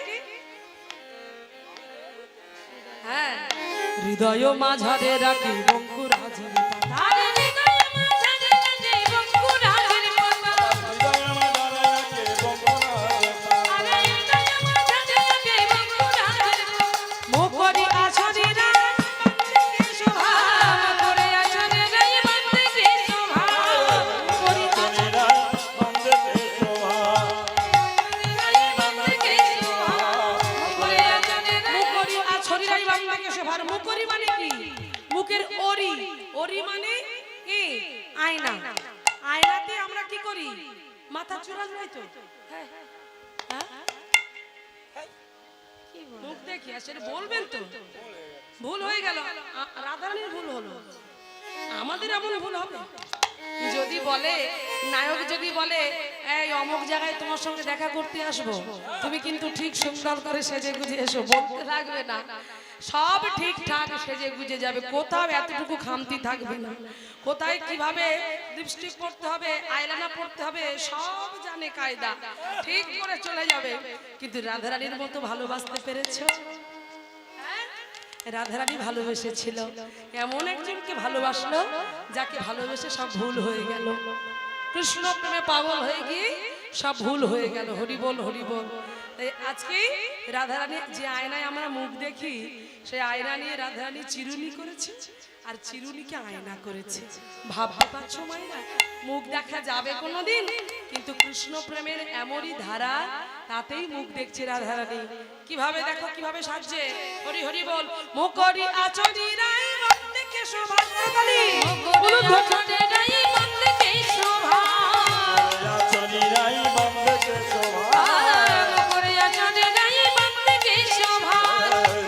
হ্যাঁ হৃদয় মাঝারে রাখি বঙ্কুরাজের পাতা। আরে হৃদয় মাঝারে রাখি বঙ্কুরাজের পাতা। হৃদয় মাঝারে রাখে বঙ্কুরাজের পাতা। আরে হৃদয় মাঝারে রাখি বঙ্কুরাজের পাতা। মুখরি আছরে রাই বন্দে শোভা। মুখরি আছরে রাই বন্দে শোভা। মুখরি আছরে রাই বন্দে শোভা। রাই বন্দে শোভা। মুখরি আছরে রাই বন্দে শোভা। মুখরি মানে কি? মুখের ওরি। ওরি মানে কি? আয়না। আয়নাতে আমরা কি করি? মাথা চুরা যায় তো। হ্যাঁ মুখ দেখি আসলে বলবেন তো। ভুল হয়ে গেল, রাধারানীর ভুল হলো, আমাদের এমন ভুল হবে? যদি বলে নায়ক যদি বলে এই অমুক জায়গায় তোমার সঙ্গে দেখা করতে আসবো, তুমি কিন্তু ঠিক সুন্দর করে সেজে গুজে এসো, বলতে লাগবে না। সব ঠিকঠাক সেজে গুজে যাবে, কোথাও এতটুকু খামতি থাকবে না। কোথায় কিভাবে লিপস্টিক পরতে হবে, আইলাইনার পরতে হবে, সব জানে কায়দা, ঠিক করে চলে যাবে। কিন্তু রাধারানীর মতো ভালোবাসতে পেরেছো? রাধারানী ভালোবেসেছিল, এমন একজনকে ভালোবাসলো যাকে ভালোবেসে সব ভুল হয়ে গেল। কৃষ্ণ প্রেমে পাগল হয়ে গিয়ে সব ভুল হয়ে গেল। হরি বল হরি বল। আজকে রাধারানী যে আয়নায় আমরা মুখ দেখি, সেই আয়না নিয়ে রাধারানী চিরুনি করেছে আর চিরুনিকে আয়না করেছে। ভাবতে পারছো মায়েরা? মুখ দেখা যাবে কোনোদিন, কিন্তু কৃষ্ণ প্রেমের এমনই ধারা, তাতেই মুখ দেখছে রাধারানী। কিভাবে দেখো কিভাবে সাজছে। হরি হরি বল। মুখরি আচরি রাই বন্দে কে শোভা। মুখরি রাই বন্দে কে শোভা। আচরি রাই বন্দে শোভা। মুখরি আচরি রাই বন্দে কে শোভা।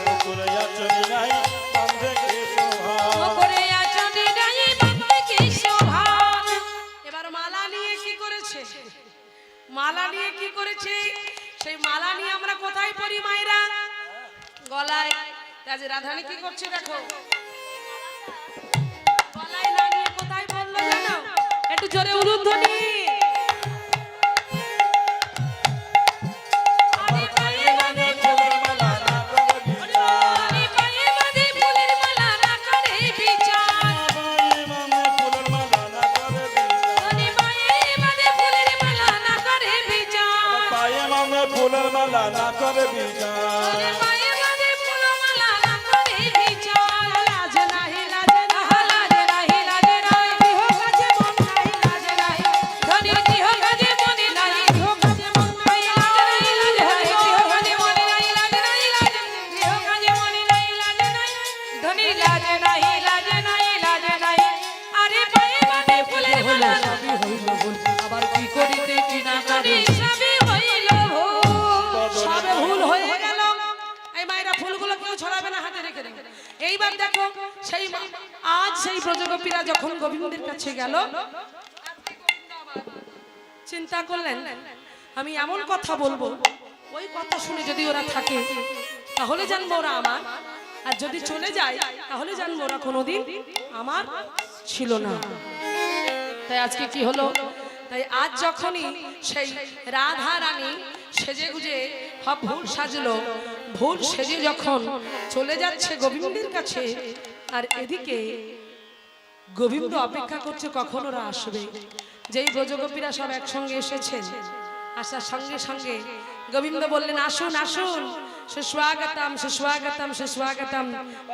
মুখরি আচরি রাই বন্দে শোভা। মুখরি আচরি রাই বন্দে কে শোভা। এবার মালা নিয়ে কি করেছে? মালা নিয়ে কি করেছে? সেই মালা নিয়ে আমরা কোথায় পরি মায়েরা? গলায়। আজ রাধারানী কি করছে দেখো, গলায় না নিয়ে কোথায় বললো জানো? একটু জোরে উলুধ্বনি। ফুলের মালা না করে বিচার। আবার কি করিতে কি না করি সবই হইল ভুল। এইবার দেখো সেই আজ সেই ব্রজগোপীরা যখন গোবিন্দের কাছে গেল, চিন্তা করলেন আমি এমন কথা বলবো, ওই কথা শুনে যদি ওরা থাকে তাহলে জানবো ওরা আমার, আর যদি চলে যায় তাহলে জানবো ওরা কোনোদিন আমার ছিল না। তাই আজকে কি হলো, তাই আজ যখনই সেই রাধা রানী সেজে গুজে ভুল সাজলো, ভুল সেজে যখন চলে যাচ্ছে গোবিন্দের কাছে, আর এদিকে গোবিন্দ অপেক্ষা করছে কখন ওরা আসবে। যেই ব্রজগোপীরা সব একসঙ্গে এসেছে, আসার সঙ্গে সঙ্গে গোবিন্দ বললেন আসুন আসুন, সুস্বাগতম সুস্বাগতম সুস্বাগতম,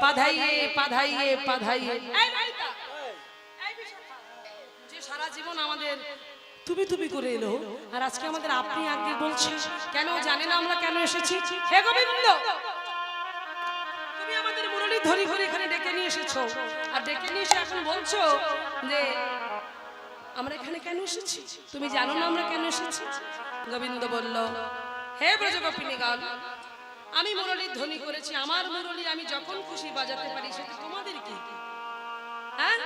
পাধাইয়ে পাধাইয়ে পাধাইয়ে। যে সারা জীবন আমাদের তুমি তুমি করে এলো, আর আজকে আমাদের আপনি আগে বলছি, কেন জানে না আমরা কেন এসেছি? হে গোবিন্দ, তুমি আমাদের মুরলী ধরি ধরে এখানে ডেকে নিয়ে এসেছো, আর ডেকে নিয়ে এসে এখন বলছো যে আমরা এখানে কেন এসেছি? তুমি জানো না আমরা কেন এসেছি? গোবিন্দ বলল, হে ব্রজগোপিনীগণ, আমি মুরলীর ধ্বনি করেছি, আমার মুরলী আমি যখন খুশি বাজাতে পারি, সেটা তোমাদের কি? হ্যাঁ,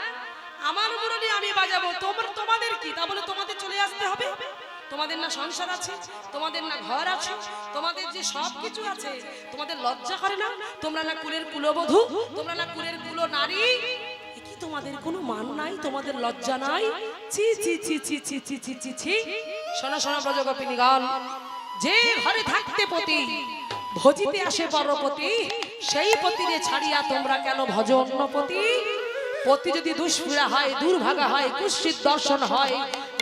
আমার মুরলী আমি বাজাবো, তোমাদের কি? তা বলে তোমাদের চলে আসতে হবে? তোমাদের না সংসার আছে, তোমাদের না ঘর আছে, তোমাদের যে সব কিছু আছে, তোমাদের লজ্জা করে না? তোমরা না কুলের কুলবধূ, তোমরা না কুলের কুল নারী, কি তোমাদের কোনো মান নাই, তোমাদের লজ্জা নাই? ছি ছি ছি ছি ছি ছি ছি ছি ছি। শোনো শোনো ব্রজগোপিনীগণ, যে ঘরে থাকতে পতি ভজিতে আসে পরপতি, সেই পতিরে ছাড়িয়া তোমরা কেন ভজ অন্য পতি? পতি যদি দুষ্প্রিয়া হয়, দুর্ভাগা হয়, কুৎসিত দর্শন হয়,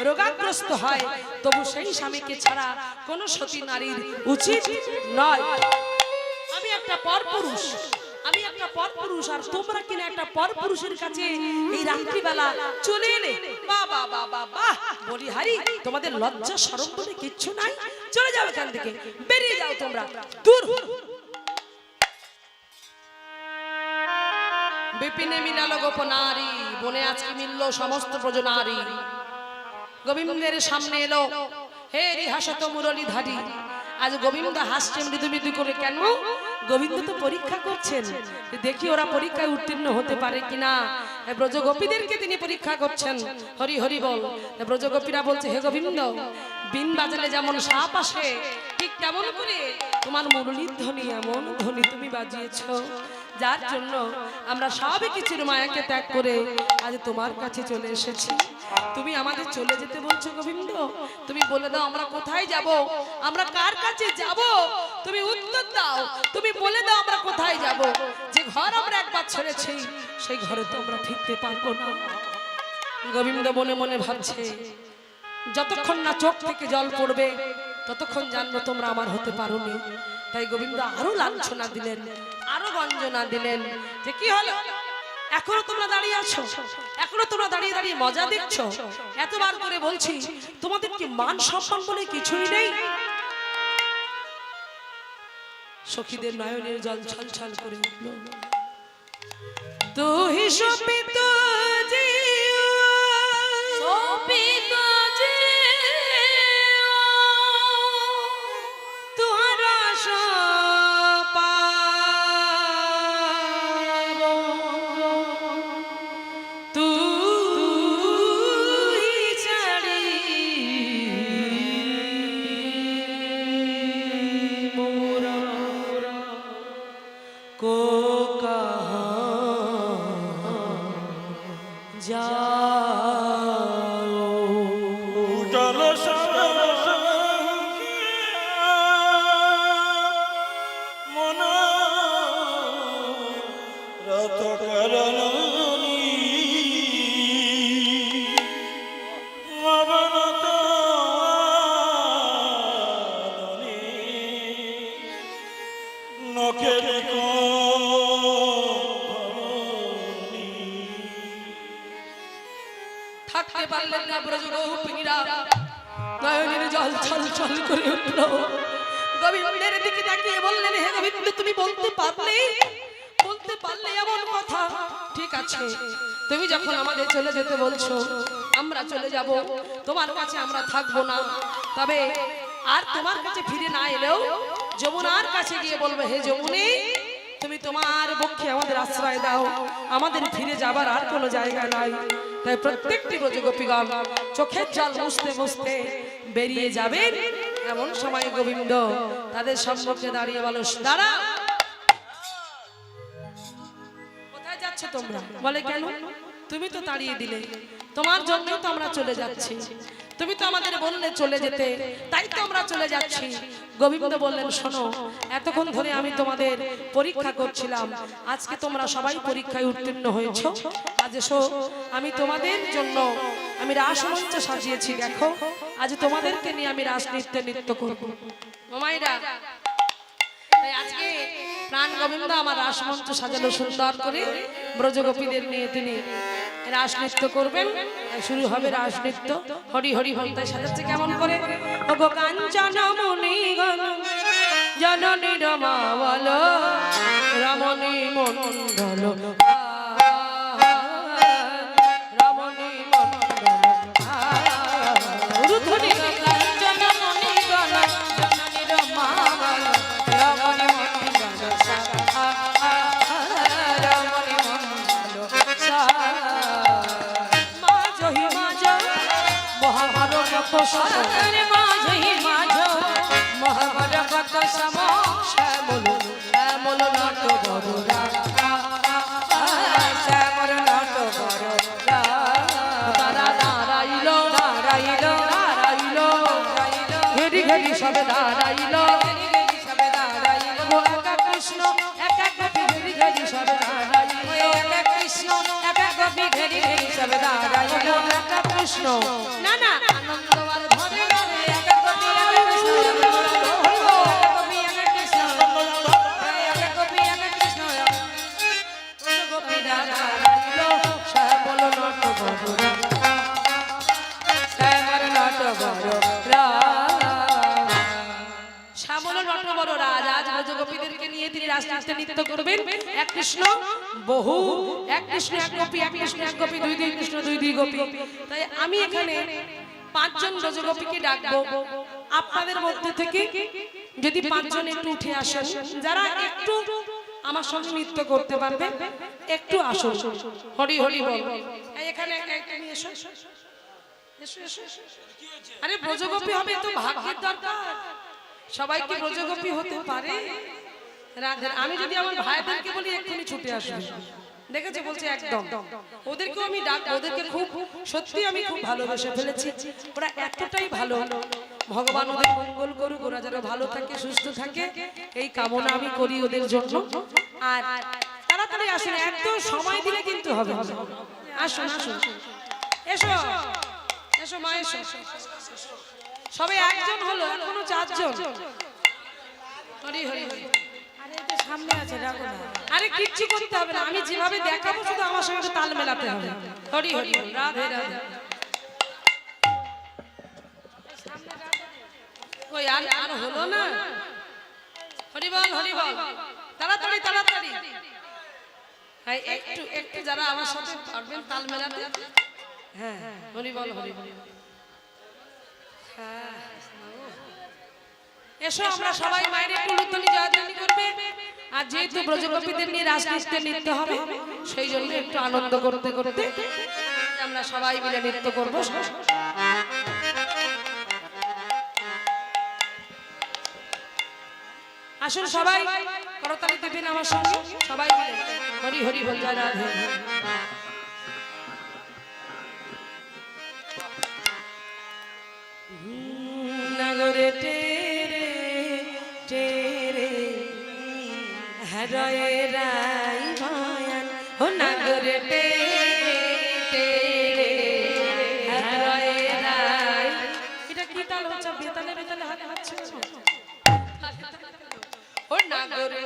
রোগাগ্রস্ত হয়, তবু সেই স্বামীকে ছাড়া কোন সতী নারীর উচিত নয়। আমি একটা পরপুরুষ, আমি একটা পরপুরুষ, আর তোমরা কিনা একটা পরপুরুষের কাছে এই রাত্রিবেলা চলে এলে। বাহ বাহ বাহ বাহ বাহ, বলি হারি, তোমাদের লজ্জা শরম বলে কিচ্ছু নাই? চলে যাও এখান থেকে, বেরিয়ে যাও তোমরা, দূর। বিপিনে মিলালো গোপনারী, বনে আজকে মিলল সমস্ত ব্রজনারী। গোবিন্দের সামনে এলো, হে রিহাসত মুরলীধারী। আজ গোবিন্দ হাসছে মৃদু মৃদু করে, কেন? গোবিন্দ তো পরীক্ষা করছেন, দেখি ওরা পরীক্ষায় উত্তীর্ণ হতে পারে কিনা। ব্রজগোপীদেরকে তিনি পরীক্ষা করছেন। হরি হরি বল। ব্রজগোপীরা বলছে, হে গোবিন্দ, বিন বাজালে যেমন সাপ আসে, ঠিক তেমন করে তোমার মুরলীর ধ্বনি, এমন ধ্বনি তুমি বাজিয়েছো, যার জন্য আমরা সবই কিছুর মায়াকে ত্যাগ করে আজ তোমার কাছে চলে এসেছি। তুমি আমাদের চলে যেতে বলছো গোবিন্দ, তুমি বলে দাও আমরা কোথায় যাব, আমরা কার কাছে যাব? তুমি উত্তর দাও, তুমি বলে দাও আমরা কোথায় যাব। যে ঘর আমরা একবার ছেড়েছি, সেই ঘরে তো আমরা ফিরতে পারবো না। গোবিন্দ মনে মনে ভাবছে, যতক্ষণ না চোখ থেকে জল পড়বে ততক্ষণ জানবো তোমরা আমার হতে পারোনি। তাই গোবিন্দ আরো লাঞ্ছনা দিলেন, আরো গঞ্জনা দিলেন, যে কি হলো, এখনো তোমরা দাঁড়িয়ে আছো, এখনো তোমরা দাঁড়িয়ে দাঁড়িয়ে মজা দেখছো? এতবার করে বলছি, তোমাদের কি মান সম্মান বলে কিছুই নেই? সখীদের নয়নের জল ছলছল করে উঠল। তুহি শোপিত থাকতে পারলেন না ব্রজগোপিনীরা, নয়নের জল ছলছল করে উঠল। গোবিন্দের দিকে তাকিয়ে বললেন, হে গোবিন্দ, তুমি বলতে পারলে এমন কথা? ঠিক আছে, তুমি যখন আমাদের চলে যেতে বলছো, আমরা চলে যাব, তোমার কাছে আমরা থাকবো না। তবে আর তোমার কাছে ফিরে না এলেও যমুনার কাছে গিয়ে বলবো, হে যমুনে, তুমি তোমার পক্ষে আমাদের আশ্রয় দাও, আমাদের ফিরে যাবার আর কোনো জায়গা নাই। তাই প্রত্যেকটি ব্রজগোপীগণ চোখের জল মুছতে মুছতে বেরিয়ে যাবেন। এমন সময় গোবিন্দ তাদের সম্মুখে দাঁড়িয়ে বলো, দাঁড়া, কোথায় যাচ্ছ তোমরা? বলে কেন? তুমি তো তাড়িয়ে দিলে, তোমার জন্যই তো আমরা চলে যাচ্ছি। তুমি তো আমাদের বললে চলে যেতে, তাই তো আমরা চলে যাচ্ছি। গোবিন্দ বললেন, শোনো, এতক্ষণ ধরে আমি তোমাদের পরীক্ষা করছিলাম, আজকে তোমরা সবাই পরীক্ষায় উত্তীর্ণ হয়েছো। আজ এসো, আমি তোমাদের জন্য আমি রাসমঞ্চ সাজিয়েছি। দেখো, আজ তোমাদেরকে নিয়ে আমি রাসনৃত্যে নৃত্য করবো। মামাইরা, তাই আজকে প্রাণ গোবিন্দ আমার রাসমঞ্চ সাজালো সুন্দর করে, ব্রজগোপীদের নিয়ে তিনি রাসনৃত্য করবেন। শুরু হবে রাসনৃত্য। হরি হরি হরি। তাই সাজাচ্ছে কেমন করে? ওগো কাঞ্চন মুনিগণ জননী রমা বলো, রমণী মণ্ডল রমণী মণ্ডল উরুধ্বনি। কাঞ্চন মুনিগণ জননী রমা বলো, রমণী মণ্ডল রমণী মহাভারত মহাভারত সম শ্যামল শ্যামল নট বড়রা, শ্যামল নট বড়রা। তারা দাঁড়াইল দাঁড়াইল দাঁড়াইল, ঘেরি ঘেরি সবে দাঁড়াইল, একা কৃষ্ণ একা গোপী, ঘেরি ঘেরি সবে দাঁড়াইল, একা কৃষ্ণ একা গোপী, ঘেরি ঘেরি সবে দাঁড়াইল, একা কৃষ্ণ। না না, আনন্দ আর ধরে ধরে একা গোপী একা কৃষ্ণ, একা গোপী একা কৃষ্ণ, একা গোপী একা কৃষ্ণ, গোপী দাঁড়াইল, শ্যামল নট বড়রা, শ্যামল নট বড়রা, শ্যামল নট বড়রা। আজ ব্রজগোপীদেরকে নিয়ে তিনি রাসনৃত্যে নৃত্য করবেন। এক কৃষ্ণ বহু, এক কৃষ্ণ এক গোপী, এক কৃষ্ণ এক গোপী, দুই দুই কৃষ্ণ দুই দুই গোপী। তাই আমি এখানে 5 জন ব্রজগোপীকে ডাকবো। আপনাদের মধ্যে থেকে যদি 5 জন একটু উঠে আসেন, যারা একটু আমার সঙ্গে নৃত্য করতে পারবে, একটু আসুন। হরি হরি বল। এখানে একটা নিয়ে এসো, এসো এসো। আরে ব্রজগোপী হবে তো ভাগ্যের দরকার, সবাই কি ব্রজগোপী হতে পারে? রাধে। আমি যদি আমার ভাইদেরকে বলি এক্ষুনি ছুটে আসবে, দেখেছে বলছে একদম। ওদেরকেও আমি ডাক, ওদেরকে খুব সত্যি আমি খুব ভালোবেসে ফেলেছি। ওরা এতটাই ভালো, ভগবান ওদের মঙ্গল করুক, ওরা যেন ভালো থাকে সুস্থ থাকে, এই কামনা আমি করি ওদের জন্য। আর তাড়াতাড়ি আসুন, এত সময় দিলে কিন্তু হবে। আসুন আসুন, এসো এসো মা, এসো। সবে 1 জন হলো, এখনো 4 জন। হরি হরি হরি। সামনে আছে, ডাকো না। আরে কিচ্ছু করতে হবে না, আমি যেভাবে দেখাবো শুধু আমার সঙ্গে তাল মেলাতে হবে। হরি হরি রাধে রাধে। ওই আর আর হলো না। হরি বল হরি বল, তাড়াতাড়ি তাড়াতাড়ি। হ্যাঁ, একটু একটু যারা আমার সাথে পারবেন তাল মেলাতে। হ্যাঁ হরি বল হরি বল। হ্যাঁ এসো, আমরা সবাই মায়ের একটু লুতনি জয়ধ্বনি করবে। আর যেহেতু ব্রজগোপীদের নিয়ে রাসনৃত্যে নৃত্য হবে, সেই জন্য একটু আনন্দ করতে করতে আমরা সবাই মিলে নৃত্য করবো। আসুন সবাই করতালি দেবেন আমার সঙ্গে, সবাই মিলে হরি হরি বল, জয় রাধে। নগরে তেরে তেরে হরয়ে রাই মায়ান, ও নগরে তেরে তেরে হরয়ে রাই। এটা কি তাল হচ্ছে? বেতালে বেতালে হাতে হাঁটছে। ও নগরে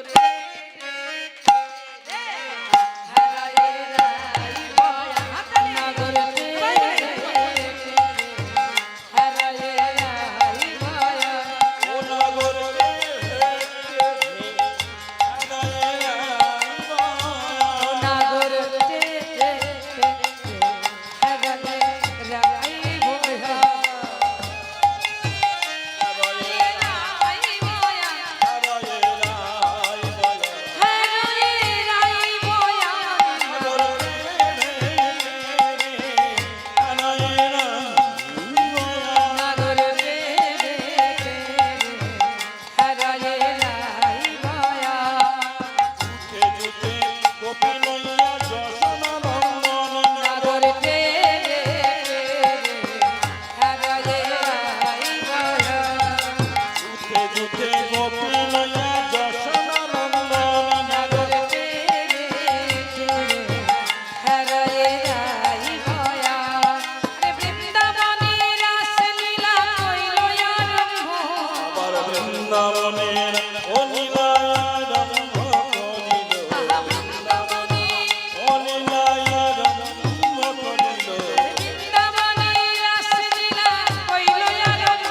গোপিলয়া যশোদা নন্দন নাগর হারায়ে রাই ভয়া রে বৃন্দাবনে রাসলীলা কইল আরম্ভ আবার বৃন্দাবনের ও লীলায় রম্ভ করিল বৃন্দাবনে ও লীলায় রম্ভ করিল বৃন্দাবনে রাসলীলা কইল আরম্ভ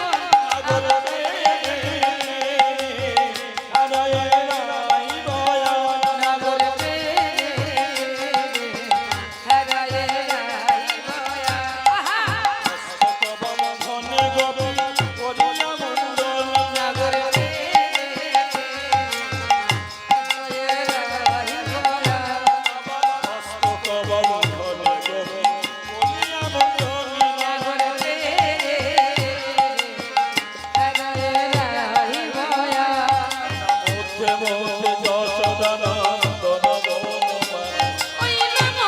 হারায়ে রাই ভয়া নাগর হারায়ে রাই ভয়া বন্ধনে গোপী করিয়া মণ্ডল নাগর হারায়ে রাই ভয়া হস্তক বন্ধনে গোপী করিয়া মণ্ডল নাগর হারায়ে রাই ভয়া মধ্যে মধ্যে যশোদা নন্দন বনমালী ওই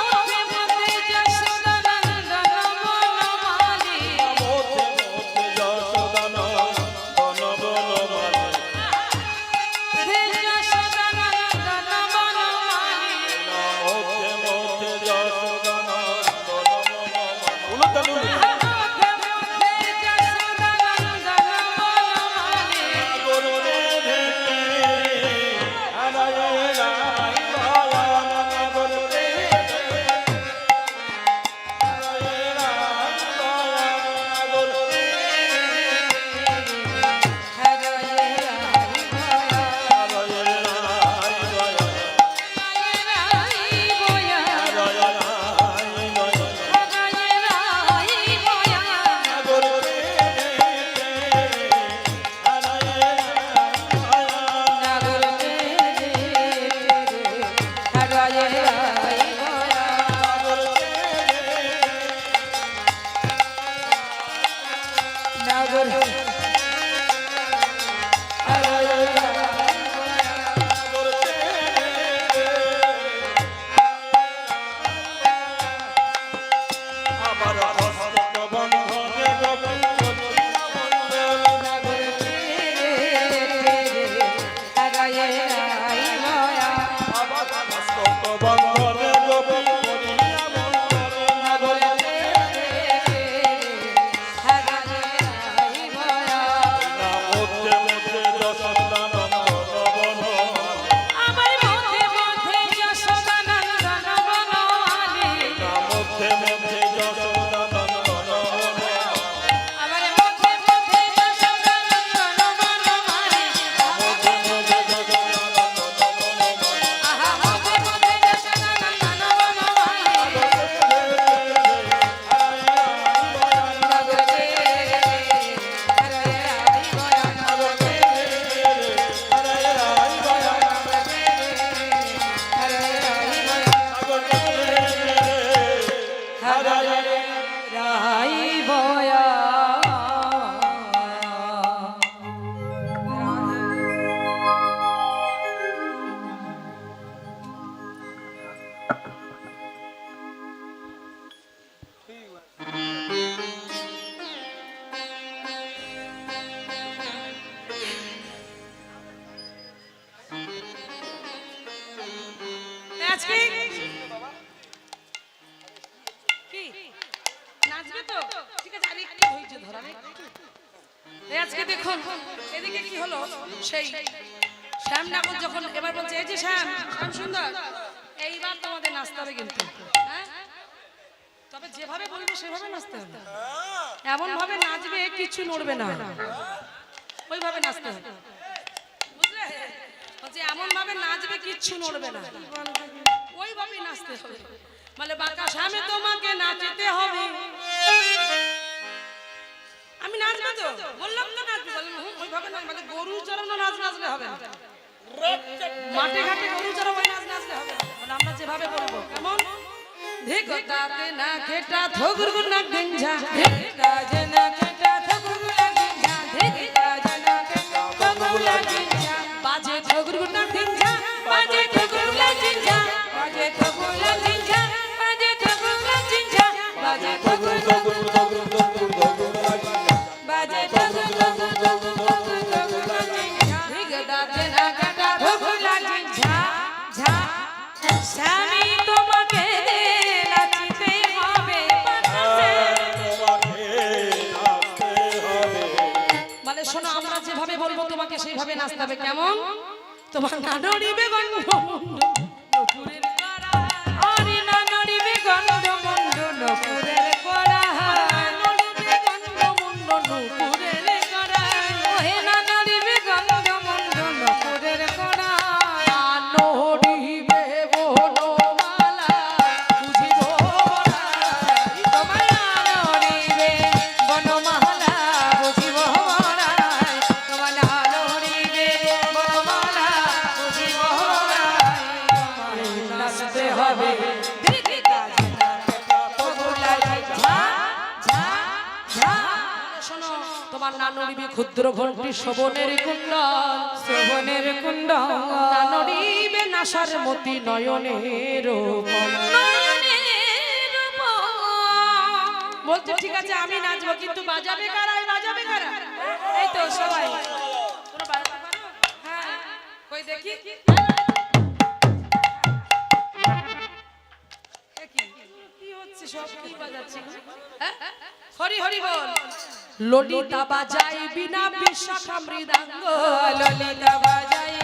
মধ্যে মধ্যে যশোদা নন্দন বনমালী মধ্যে মধ্যে যশোদা নন্দন বনমালী যশোদা নন্দন বনমালী মধ্যে মধ্যে যশোদা নন্দন বনমালী উলুতালু মধ্যে মধ্যে যশোদা নন্দন বনমালী গরুরে ধেকে হারায়ে রাই ভয়া গরুরে হারায়ে রাই ভয়া গরুরে হারায়ে রাই ভয়া হারায়ে রাই ভয়া রাই ভয়া হারায়ে রাই ভয়া হারায়ে রাই ভয়া গরুরে হারায়ে রাই ভয়া নাগর হারায়ে রাই ভয়া নাগর হারায়ে রাই আমার হস্ত বন্ধনে গোপী করিয়া মণ্ডল হারায়ে রাই ভয়া আবার হস্ত বন্ধনে গোপী করিয়া মণ্ডল নাগর হারায়ে রাই ভয়া মধ্যে মধ্যে যশোদা নন্দন বনমালী আমার মধ্যে মধ্যে যশোদা নন্দন বনমালী মধ্যে মধ্যে যশোদা নন্দন বনমালী আমার মধ্যে মধ্যে যশোদা নন্দন বনমালী মধ্যে মধ্যে যশোদা নন্দন বনমালী আহা মধ্যে মধ্যে যশোদা নন্দন বনমালী নাগর হারায়ে রাই ভয়া নাগর হারায়ে রাই ভয়া হারায়ে রাই ভয়া আজকে কি নাচবে তো ঠিক আছে আরে একটু ধৈর্য ধরা এই আজকে দেখুন এদিকে কি হলো সেই শ্যাম ঠাকুর যখন এবার বলছে এই যে শ্যাম শ্যাম সুন্দর এইবার তোমাদের নাচতে হবে কিন্তু হ্যাঁ? তবে যেভাবে বলবো সেভাবে নাচতে হবে এমন ভাবে নাচবে কিছু নড়বে না ওইভাবে নাচতে হবে বুঝলে বলছে এমন ভাবে নাচবে কিচ্ছু নড়বে না ওইভাবেই নাচতে হবে মানে বাঁকা শ্যামে তোমাকে নাচতে হবে আমি নাচবো তো বললাম তো নাচবো বললাম ওইভাবে না মানে গরু চড়ানো নাচ নাচলে হবে না মাঠে ঘাটে গরু চড়ানো নাচ নাচলে হবে না মানে আমরা যেভাবে বলবো কেমন ধেকতাতে না খেটা থগুরগুর না গঞ্জা ধেকতা জনা খেটা থগুরগুর না গঞ্জা ধেকতা জনা খেটা থগুরগুর না গঞ্জা বাজে থগুরগুর না গঞ্জা বাজে থগুরগুর না গঞ্জা বাজে থগুরগুর না গঞ্জা বাজে থগুরগুর না গঞ্জা বাজে থগুরগুর না বাজে থগুরগুর না গঞ্জা নাচতে হবে কেমন তোমার না নড়িবে গন্ধ নপুরের কড়া আরে না নড়িবে গন্ধ মন্ড নপুরের কড়া নড়িবে গন্ধ মন্ড নপুরের কড়া ওহে না নড়িবে গন্ধ মন্ড নপুরের কড়া নড়িবে বনমালা বুঝিব বড়াই তোমায় নড়িবে বনমালা বুঝিব বড়াই তোমায় নড়িবে বনমালা বুঝিব বড়াই নাচতে হবে শোনো তোমার না নড়িবে ক্ষুদ্র ঘণ্টি শোভনের কুণ্ড না নড়িবে নাসার মতি নয়নের বলতে ঠিক আছে আমি নাচবো কিন্তু বাজাবে কারা বাজাবে কারা এই তো সবাই তোমরা বাজাতে পারো হ্যাঁ কই দেখি কি হচ্ছে সব কি বাজাচ্ছি হ্যাঁ হরি হরি বল ললিতা বাজাই বিনা বিশাখা মৃদাঙ্গ ললিতা বাজাই